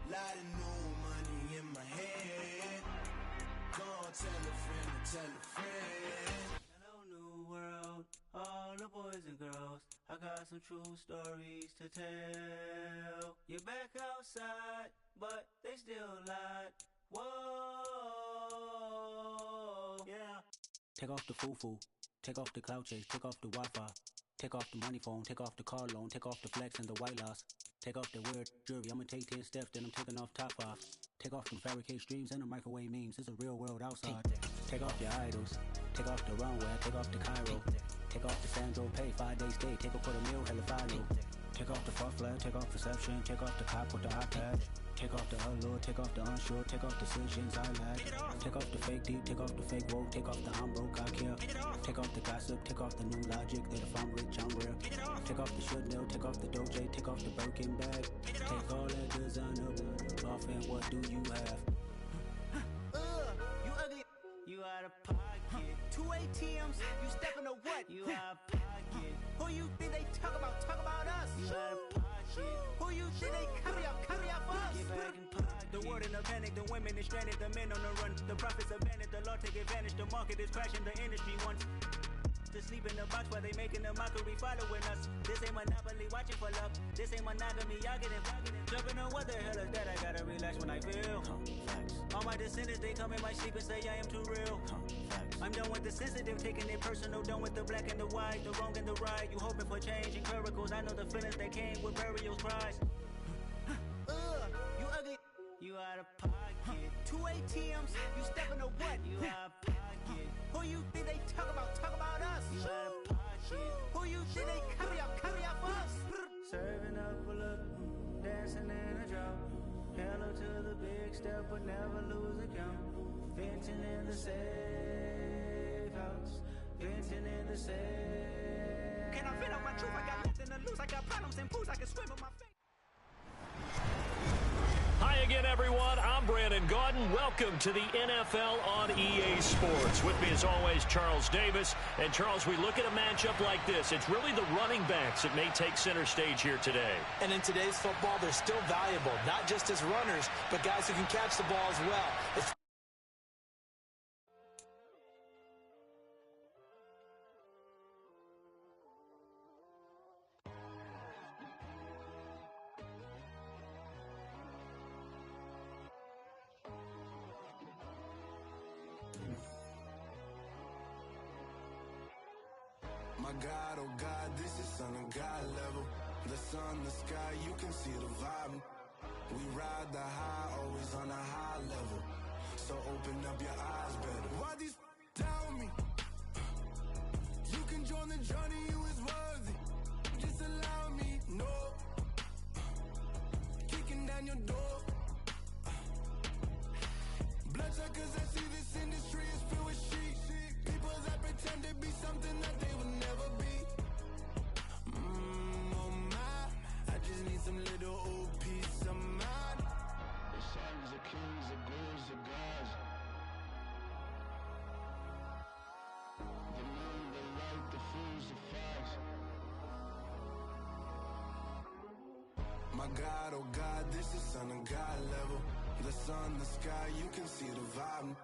Lot of new money in my hand. Gonna tell a friend. Hello, new world, all the boys and girls. I got some true stories to tell. You're back outside, but they still lied. Whoa, yeah. Take off the foo-foo, take off the cloud chase, take off the Wi-Fi. Take off the money phone, take off the car loan, take off the flex and the white loss. Take off the weird jewelry, I'ma take 10 steps, then I'm taking off top off. Take off them fabricated streams and the microwave memes, it's a real world outside. Take off your idols, take off the runway, take off the Cairo. Take off the Sandro pay, 5 days stay, take a $250,000, hella follow. Take off the far flag, take off perception, take off the cop with the iPad. Take off the allure, take off the unsure, take off decisions I lack. Take off the fake deep, take off the fake woke, take off the I'm broke, I care. Take off the gossip, take off the new logic that if I'm rich, I'm rare. Take off the should know, take off the doje, take off the Birkin bag. Take all that designer off and what do you have? You ugly, you out of pocket. 2 ATMs, you stepping to what? You out of pocket. Who you think they talk about us? You out of pocket. Who you think they copy out for us? Get back in pocket. The world in a panic, the women is stranded, the men on the run. The profits abandoned, the law take advantage, the market is crashing, the industry wants to sleep in the box while they making a mockery following us. This ain't Monopoly, watching for love. This ain't monogamy, y'all getting jumping on what the hell is that? I gotta relax when I feel. All my descendants, they come in my sleep and say I am too real. I'm done with the sensitive, taking it personal, done with the black and the white, the wrong and the right. You hoping for change and miracles, I know the feelings that came with burials, cries. You ugly, you out of pocket. 2 ATMs, you stepping to what? You out of pocket. Who you think they talk about us? You out of pocket. Who you think they copy out for us? Serving up a look, dancing in a drop. Hello to the big step, but never lose a count. Venting in the safe house. Venting in the safe. Can I vent out my truth? I got nothing to lose. I got problems and pools. I can swim in my face. Hi again, everyone. I'm Brandon Gaudin. Welcome to the NFL on EA Sports. With me, as always, Charles Davis. And, Charles, we look at a matchup like this. It's really the running backs that may take center stage here today. And in today's football, they're still valuable, not just as runners, but guys who can catch the ball as well. My God, oh God, this is Son of God level. The sun, the sky, you can see the vibe. We ride the high, always on a high level. So open up your eyes better. Why these doubt me? You can join the journey, you is worthy. Just allow me, no. Kicking down your door. Bloodshot, cause I see this industry is filled with shit. People that pretend to be something that they will never be. Oh my, I just need some little old peace of mind. The sons of kings, the bulls, the gods. The moon, the light, the fools, the facts. My God, oh God, this is Son of God level. The sun, the sky, you can see the vibe.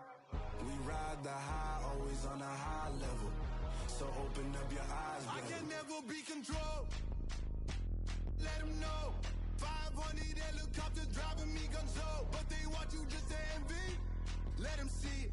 We ride the high, always on a high level. So open up your eyes, baby. I can never be controlled. Let them know. 500 helicopters driving me gonzo. But they want you just to envy. Let them see it.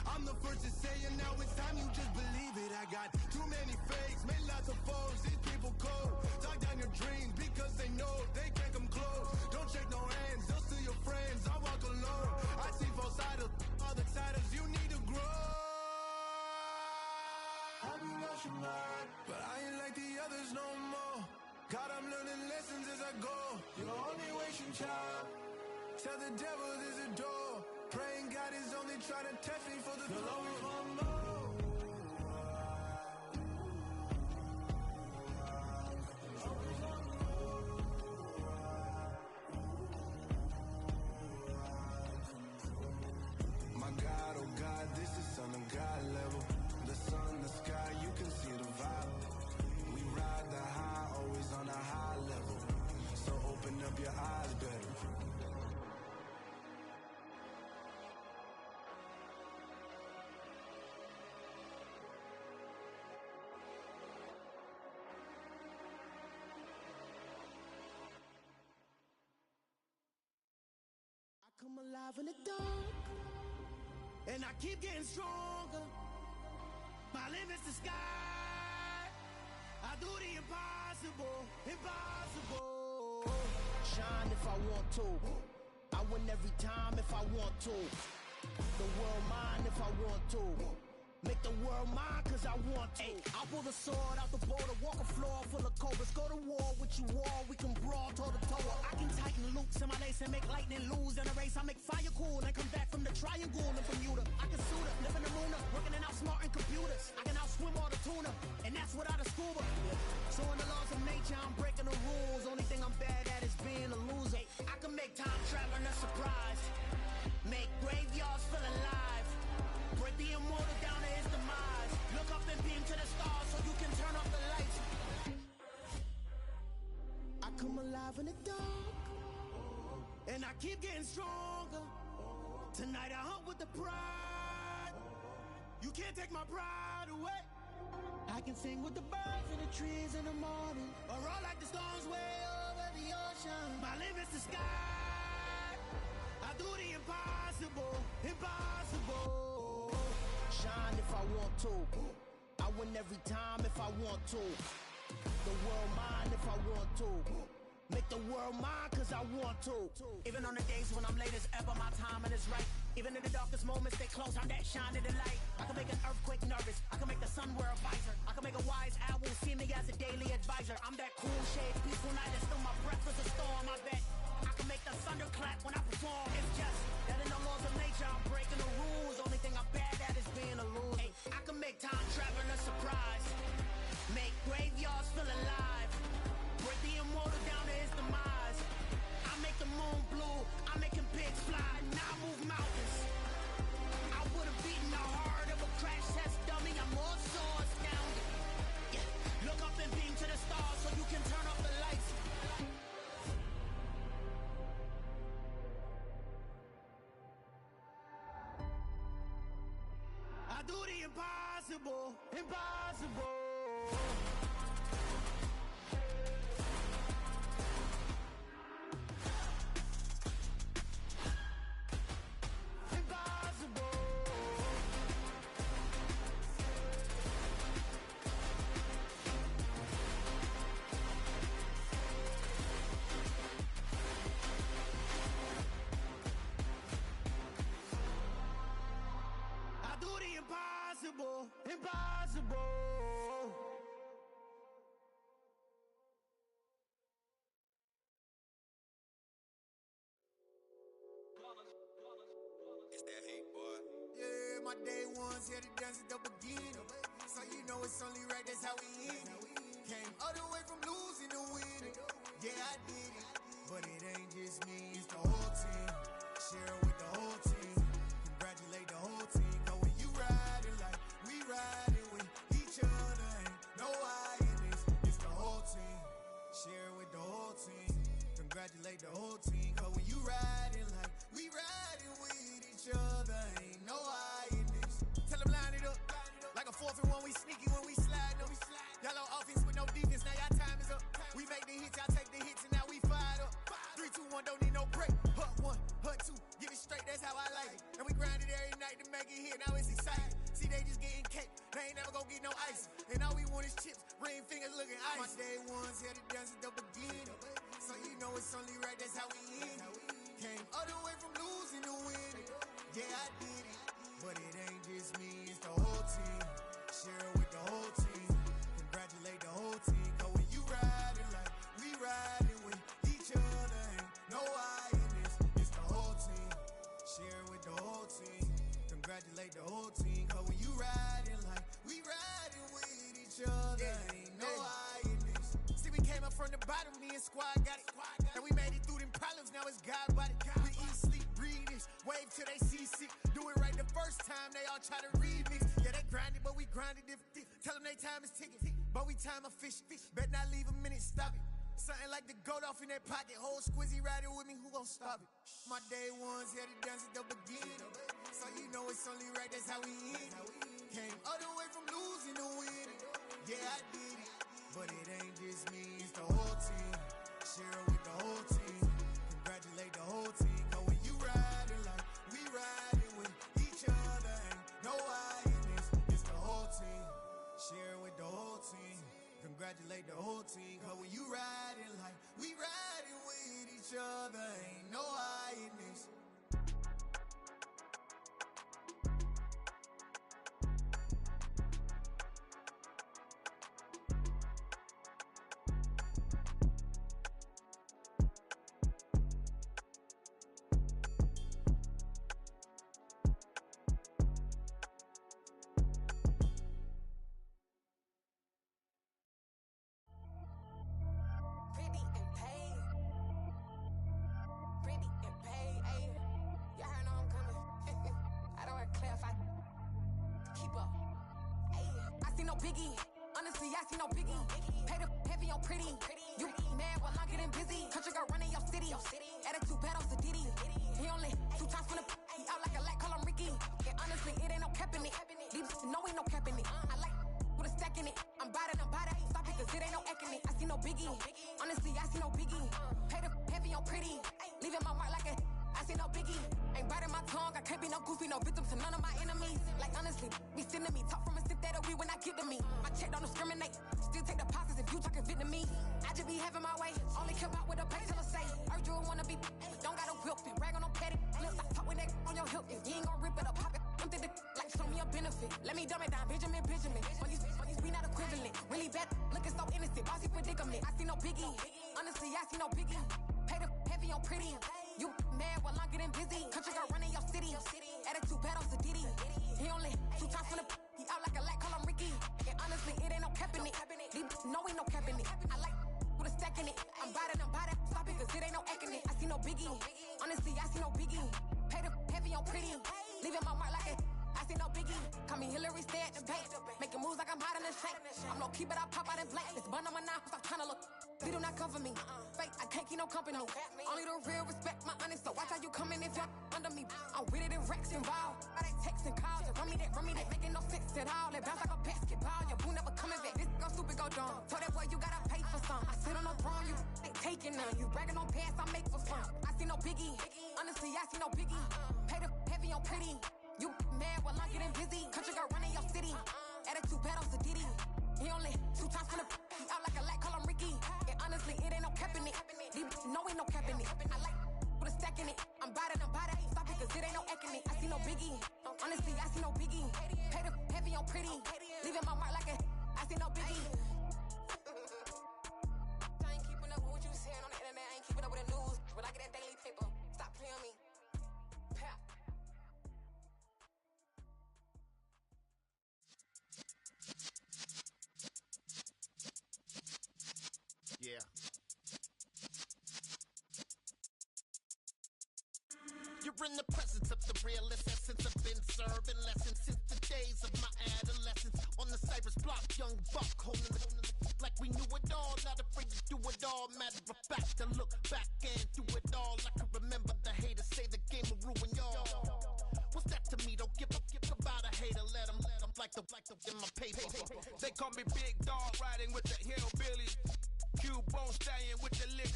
I'm the first to say it, now it's time you just believe it. I got too many fakes, made lots of foes. These people cold. Talk down your dreams because they know they can't come close. Don't shake no hands, they'll steal your friends. I walk alone. I see false idols, other titles, you need to grow. I've been rushing hard, but I ain't like the others no more. God, I'm learning lessons as I go. You're only wasting child. Tell the devil there's a door. Praying God is only trying to test me for the glory for more. My God, oh God, this is Son of God level. The sun, the sky, you can see the vibe. We ride the high, always on a high level. So open up your eyes better. Come alive in the dark, and I keep getting stronger. My limit's the sky. I do the impossible, impossible. Shine if I want to. I win every time if I want to. The world mine if I want to. Make the world mine cause I want to. I pull the sword out the border, walk a floor full of cobras. Go to war with you all, we can brawl toe to toe. I can tighten loops in my lace and make lightning lose in a race. I make fire cool and come back from the triangle in Bermuda. I can suit up, live in the moon, working and outsmarting computers. I can outswim all the tuna, and that's without a scuba. So in the laws of nature, I'm breaking the rules. Only thing I'm bad at is being a loser. I can make time traveling a surprise. Make graveyards feel alive. Break the immortal down to his demise. Look up and beam to the stars so you can turn off the lights. I come alive in the dark, and I keep getting stronger. Tonight I hunt with the pride. You can't take my pride away. I can sing with the birds and the trees in the morning, or roll like the storms way over the ocean. My limit's the sky. I do the impossible, impossible. Shine if I want to. I win every time if I want to. The world mine if I want to. Make the world mine cause I want to. Even on the days when I'm late as ever, my timing is right. Even in the darkest moments, stay close, I'm that shining the light. I can make an earthquake nervous, I can make the sun wear a visor. I can make a wise owl see me as a daily advisor. I'm that cool shade, peaceful night, and still my breath is a storm, I bet. I can make the thunder clap when I perform. It's just that in the laws of nature, I'm breaking the rules. Only thing I'm bad at is being a loser. Hey, I can make time traveling a surprise. Make graveyards feel alive. Break the immortal down to his demise. I make the moon blue, I'm making pigs fly. Now I move mountains. I would've beaten the heart of a crash test dummy. I'm more so astounded. Yeah. Look up and beam to the stars so you can turn off the lights. I do the impossible, impossible. Impossible, impossible. It's that hate, boy. Yeah, my day ones here to dance at the beginning. So you know it's only right, that's how we end it. Came all the way from losing to winning. Yeah, I did it. But it ain't just me, it's the whole team. Share it with the whole team. Congratulate the whole team. Cause when you riding like we riding with each other, ain't no I in this. It's the whole team. Share it with the whole team. Congratulate the whole team. Cause when you riding like we riding with each other, ain't no I in this. Tell them line it up. Like a 4th and 1, we sneaky when we slide them. Y'all on offense with no defense, now y'all time is up. We make the hits, y'all take the hits, and now we fired up. 3, 2, 1, don't need no break. Hut 1, hut 2, get it straight, that's how I like it. And we grind it every night to make it here, now it's exciting. See, they just getting cake, they ain't never gonna get no ice. And all we want is chips, ring fingers looking ice. My day ones here to dance at the beginning. So you know it's only right, that's how we end it. Came all the way from losing to winning. Yeah, I did it. But it ain't just me, it's the whole team. Share it with the whole team. Congratulate the whole team. Cause when you riding like we riding with each other, ain't no I in this. It's the whole team. Share it with the whole team. Congratulate the whole team. Cause when you riding like we riding with each other, ain't no I in this. See, we came up from the bottom, me and squad got it. And we made it through them problems, now it's God body. We eat, sleep, breathe this. Wave till they see sick. Do it right the first time, they all try to remix. Yeah, they grinded, but we grinded different. Tell them they time is ticking, but we time a fish. Bet not leave a minute, stop it. Something like the goat off in that pocket. Whole squizzy riding with me, who gon' stop it? My day ones here to dance at the beginning. So you know it's only right, that's how we end it. Came all the way from losing to winning. Yeah, I did it. But it ain't just me, it's the whole team. Share it with the whole team. Congratulate the whole team. Cause when you riding like we riding with each other, ain't no I in this. It's the whole team. Share it with the whole team. congratulate the whole team. Cause when you riding like we riding with each other, ain't no hiding this. Biggie, honestly, I see no biggie. Pay the heavy on pretty. You mad while I'm getting busy. Country girl running your city. Attitude bad on Diddy. He only 2 times from the he out like a light, call him Ricky. And honestly, it ain't no cap in it. These know ain't no cap in it. I like with a stack in it. I'm bad. Stop it, cause it ain't no eck in it. I see no biggie. Honestly, I see no biggie. Pay the heavy on pretty. Leaving my mark like a I see no biggie. Ain't biting my tongue. I can't be no goofy, no victim to none of my enemies. Like honestly, be sending me talk from a sip that'll be when I get to me. My check don't discriminate. Still take deposits if you talking Vietnamese. I just be having my way. Only care about what the pay tell her say. Urge you wanna be, don't got no whip. Rag on no petty. Lips, I talk with that on your hip. If you ain't gon' rip it up, pop it. Empty the like show me a benefit. Let me dumb it down, Benjamin. On you be not equivalent. Really bad, looking so innocent. Bossy predicament. I see no biggie. Honestly, I see no biggie. Pay the heavy on pretty. You mad while I'm getting busy. Country girl running your city. Attitude bad on Diddy. He only 2 times from the he out like a light, call him Ricky. And honestly, it ain't no cap in it. These know ain't no cap in it. I like with a stack in it. I'm bad. Stop it, cause it ain't no eck in it. I see no biggie. Honestly, I see no biggie. Pay the heavy on pretty. Leaving my mark like it. I see no biggie. Call me Hillary, stay at the bank. Making moves like I'm hiding in shape. I'm low key, but I pop out in blank. It's bun on my knife, stop trying to look. They do not cover me. Fake, I can't keep no company. Only the real respect my honest. So watch how you coming if you're under me. I'm with it in Rex involved. I they texting calls. Just run me that. Making no sense at all. They bounce like a basketball. Your boo never coming back. This go stupid, go dumb. Told that boy you gotta pay for some. I sit on no throne, you ain't taking none. You bragging on pants, I make for fun. I see no biggie. Honestly, I see no biggie. Pay the heavy on pretty. You mad while I'm getting busy. Country girl running your city. Attitude bad on Diddy. He only 2 times from the he out like a light, call him Ricky. And honestly, it ain't no cap in it. These know ain't no cap in it. I like with a stack in it. I'm bad. Stop it, cause it ain't no eck in it. I see no biggie. Honestly, I see no biggie. Pay the heavy on pretty. Leaving my mark like a I see no biggie. I ain't keeping up with what you saying on the internet. I ain't keeping up with the news. When I get that daily paper, stop playing on me. Pap. Yeah. You're in the presence of the realest essence. I've been serving lessons since the days of my adolescence. On the Cypress block, young buck holding the like we knew it all. Not afraid to do it all. Matter of fact, to look back and do it all. I can remember the haters say the game will ruin y'all. What's that to me? Don't give about a hater. Let them like the in my paper. They call me Big Dog, riding with the hillbillies. Q-Bone staying with the lick.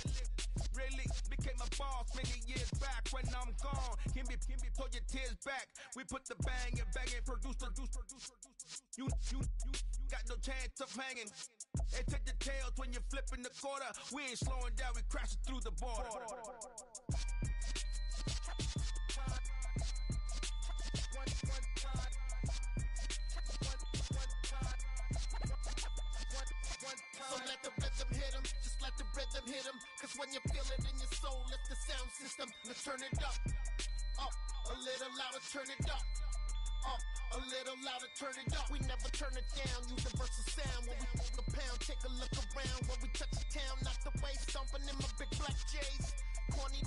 Really became a boss many years back. When I'm gone, can be pull your tears back. We put the bang and produce. You got no chance of hanging. They take the tails when you're flipping the quarter. We ain't slowing down, we crashing through the border. So let the rhythm hit him, just let the rhythm hit him. Cause when you feel it in your soul, let the sound system, let's turn it up, a little louder, turn it up, a little louder, turn it up. We never turn it down, universal sound. When we hold the pound, take a look around. When we touch the town, not the way, stomping in my big black J's. Corny,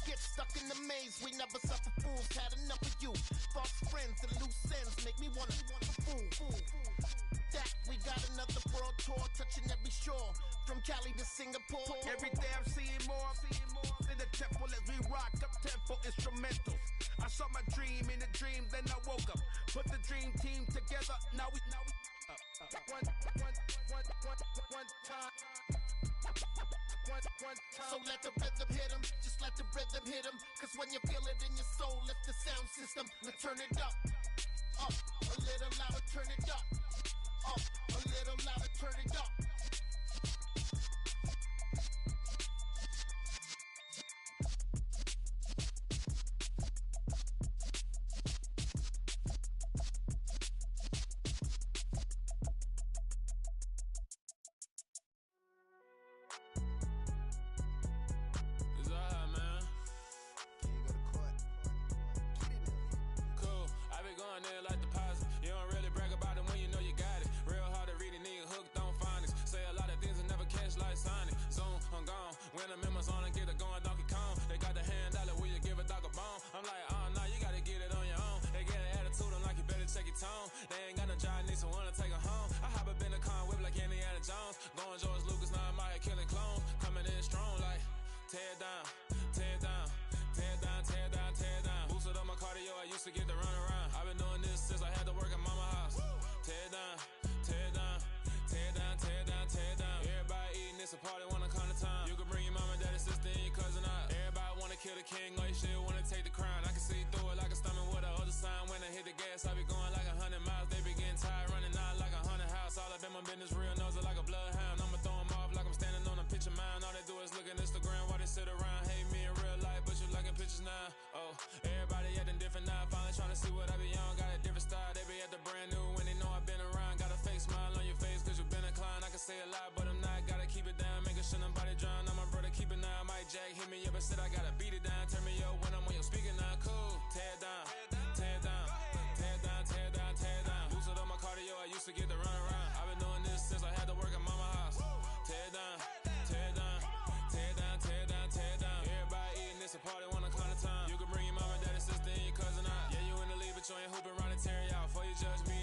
get stuck in the maze. We never suffer fools, had enough of you. False friends and loose ends make me wanna fool. That we got another world tour, touching every shore, from Cali to Singapore. Every day I'm seeing more in the temple as we rock up tempo instrumentals. I saw my dream in a dream, then I woke up. Put the dream team together. Now we one time. So let the rhythm hit him, just let the rhythm hit him. Cause when you feel it in your soul, lift the sound system, let's turn it up, a little louder, turn it up, a little louder, turn it up. used to get to run around. I've been doing this since I had to work at mama house. Tear it down, tear it down, tear it down, tear it down, tear it down. Everybody eating, it's a party, wanna come to time. You can bring your mama, daddy, sister, and your cousin out. Everybody wanna kill the king, or you shit wanna take the crown. I can see through it like a stomach with a other sign. When I hit the gas, I be going like 100 miles. They be getting tired, running out like a 100 house. All up in my business, real nose it like a bloodhound. I'ma throw them off like I'm standing on a picture mound. All they do is look at Instagram while they sit around. Hate me in real life, but you liking pictures now. Oh, everybody acting different now. Finally trying to see what I be on. Got a different style, they be at the brand new when they know I've been around. Got a fake smile on your face cause you been inclined. I can say a lot, but I'm not. Gotta keep it down, making sure nobody drown. I'm my brother, keep it now. Mike Jack hit me up and said I gotta beat it down. Turn me up when I'm on your speaker now. Cool, tear it down, tear it down, tear it down, tear it down, tear it down. Lose it on my cardio, I used to get to run around. I've been doing this since I had to work at mama house. Tear it down, tear it down, tear it down, tear it down, tear it down. Everybody eating, it's a party, wanna come to time. You can bring your mama, daddy, sister, and your cousin out. Yeah, you in the league, but you ain't hooping around and tear you out. Before you judge me,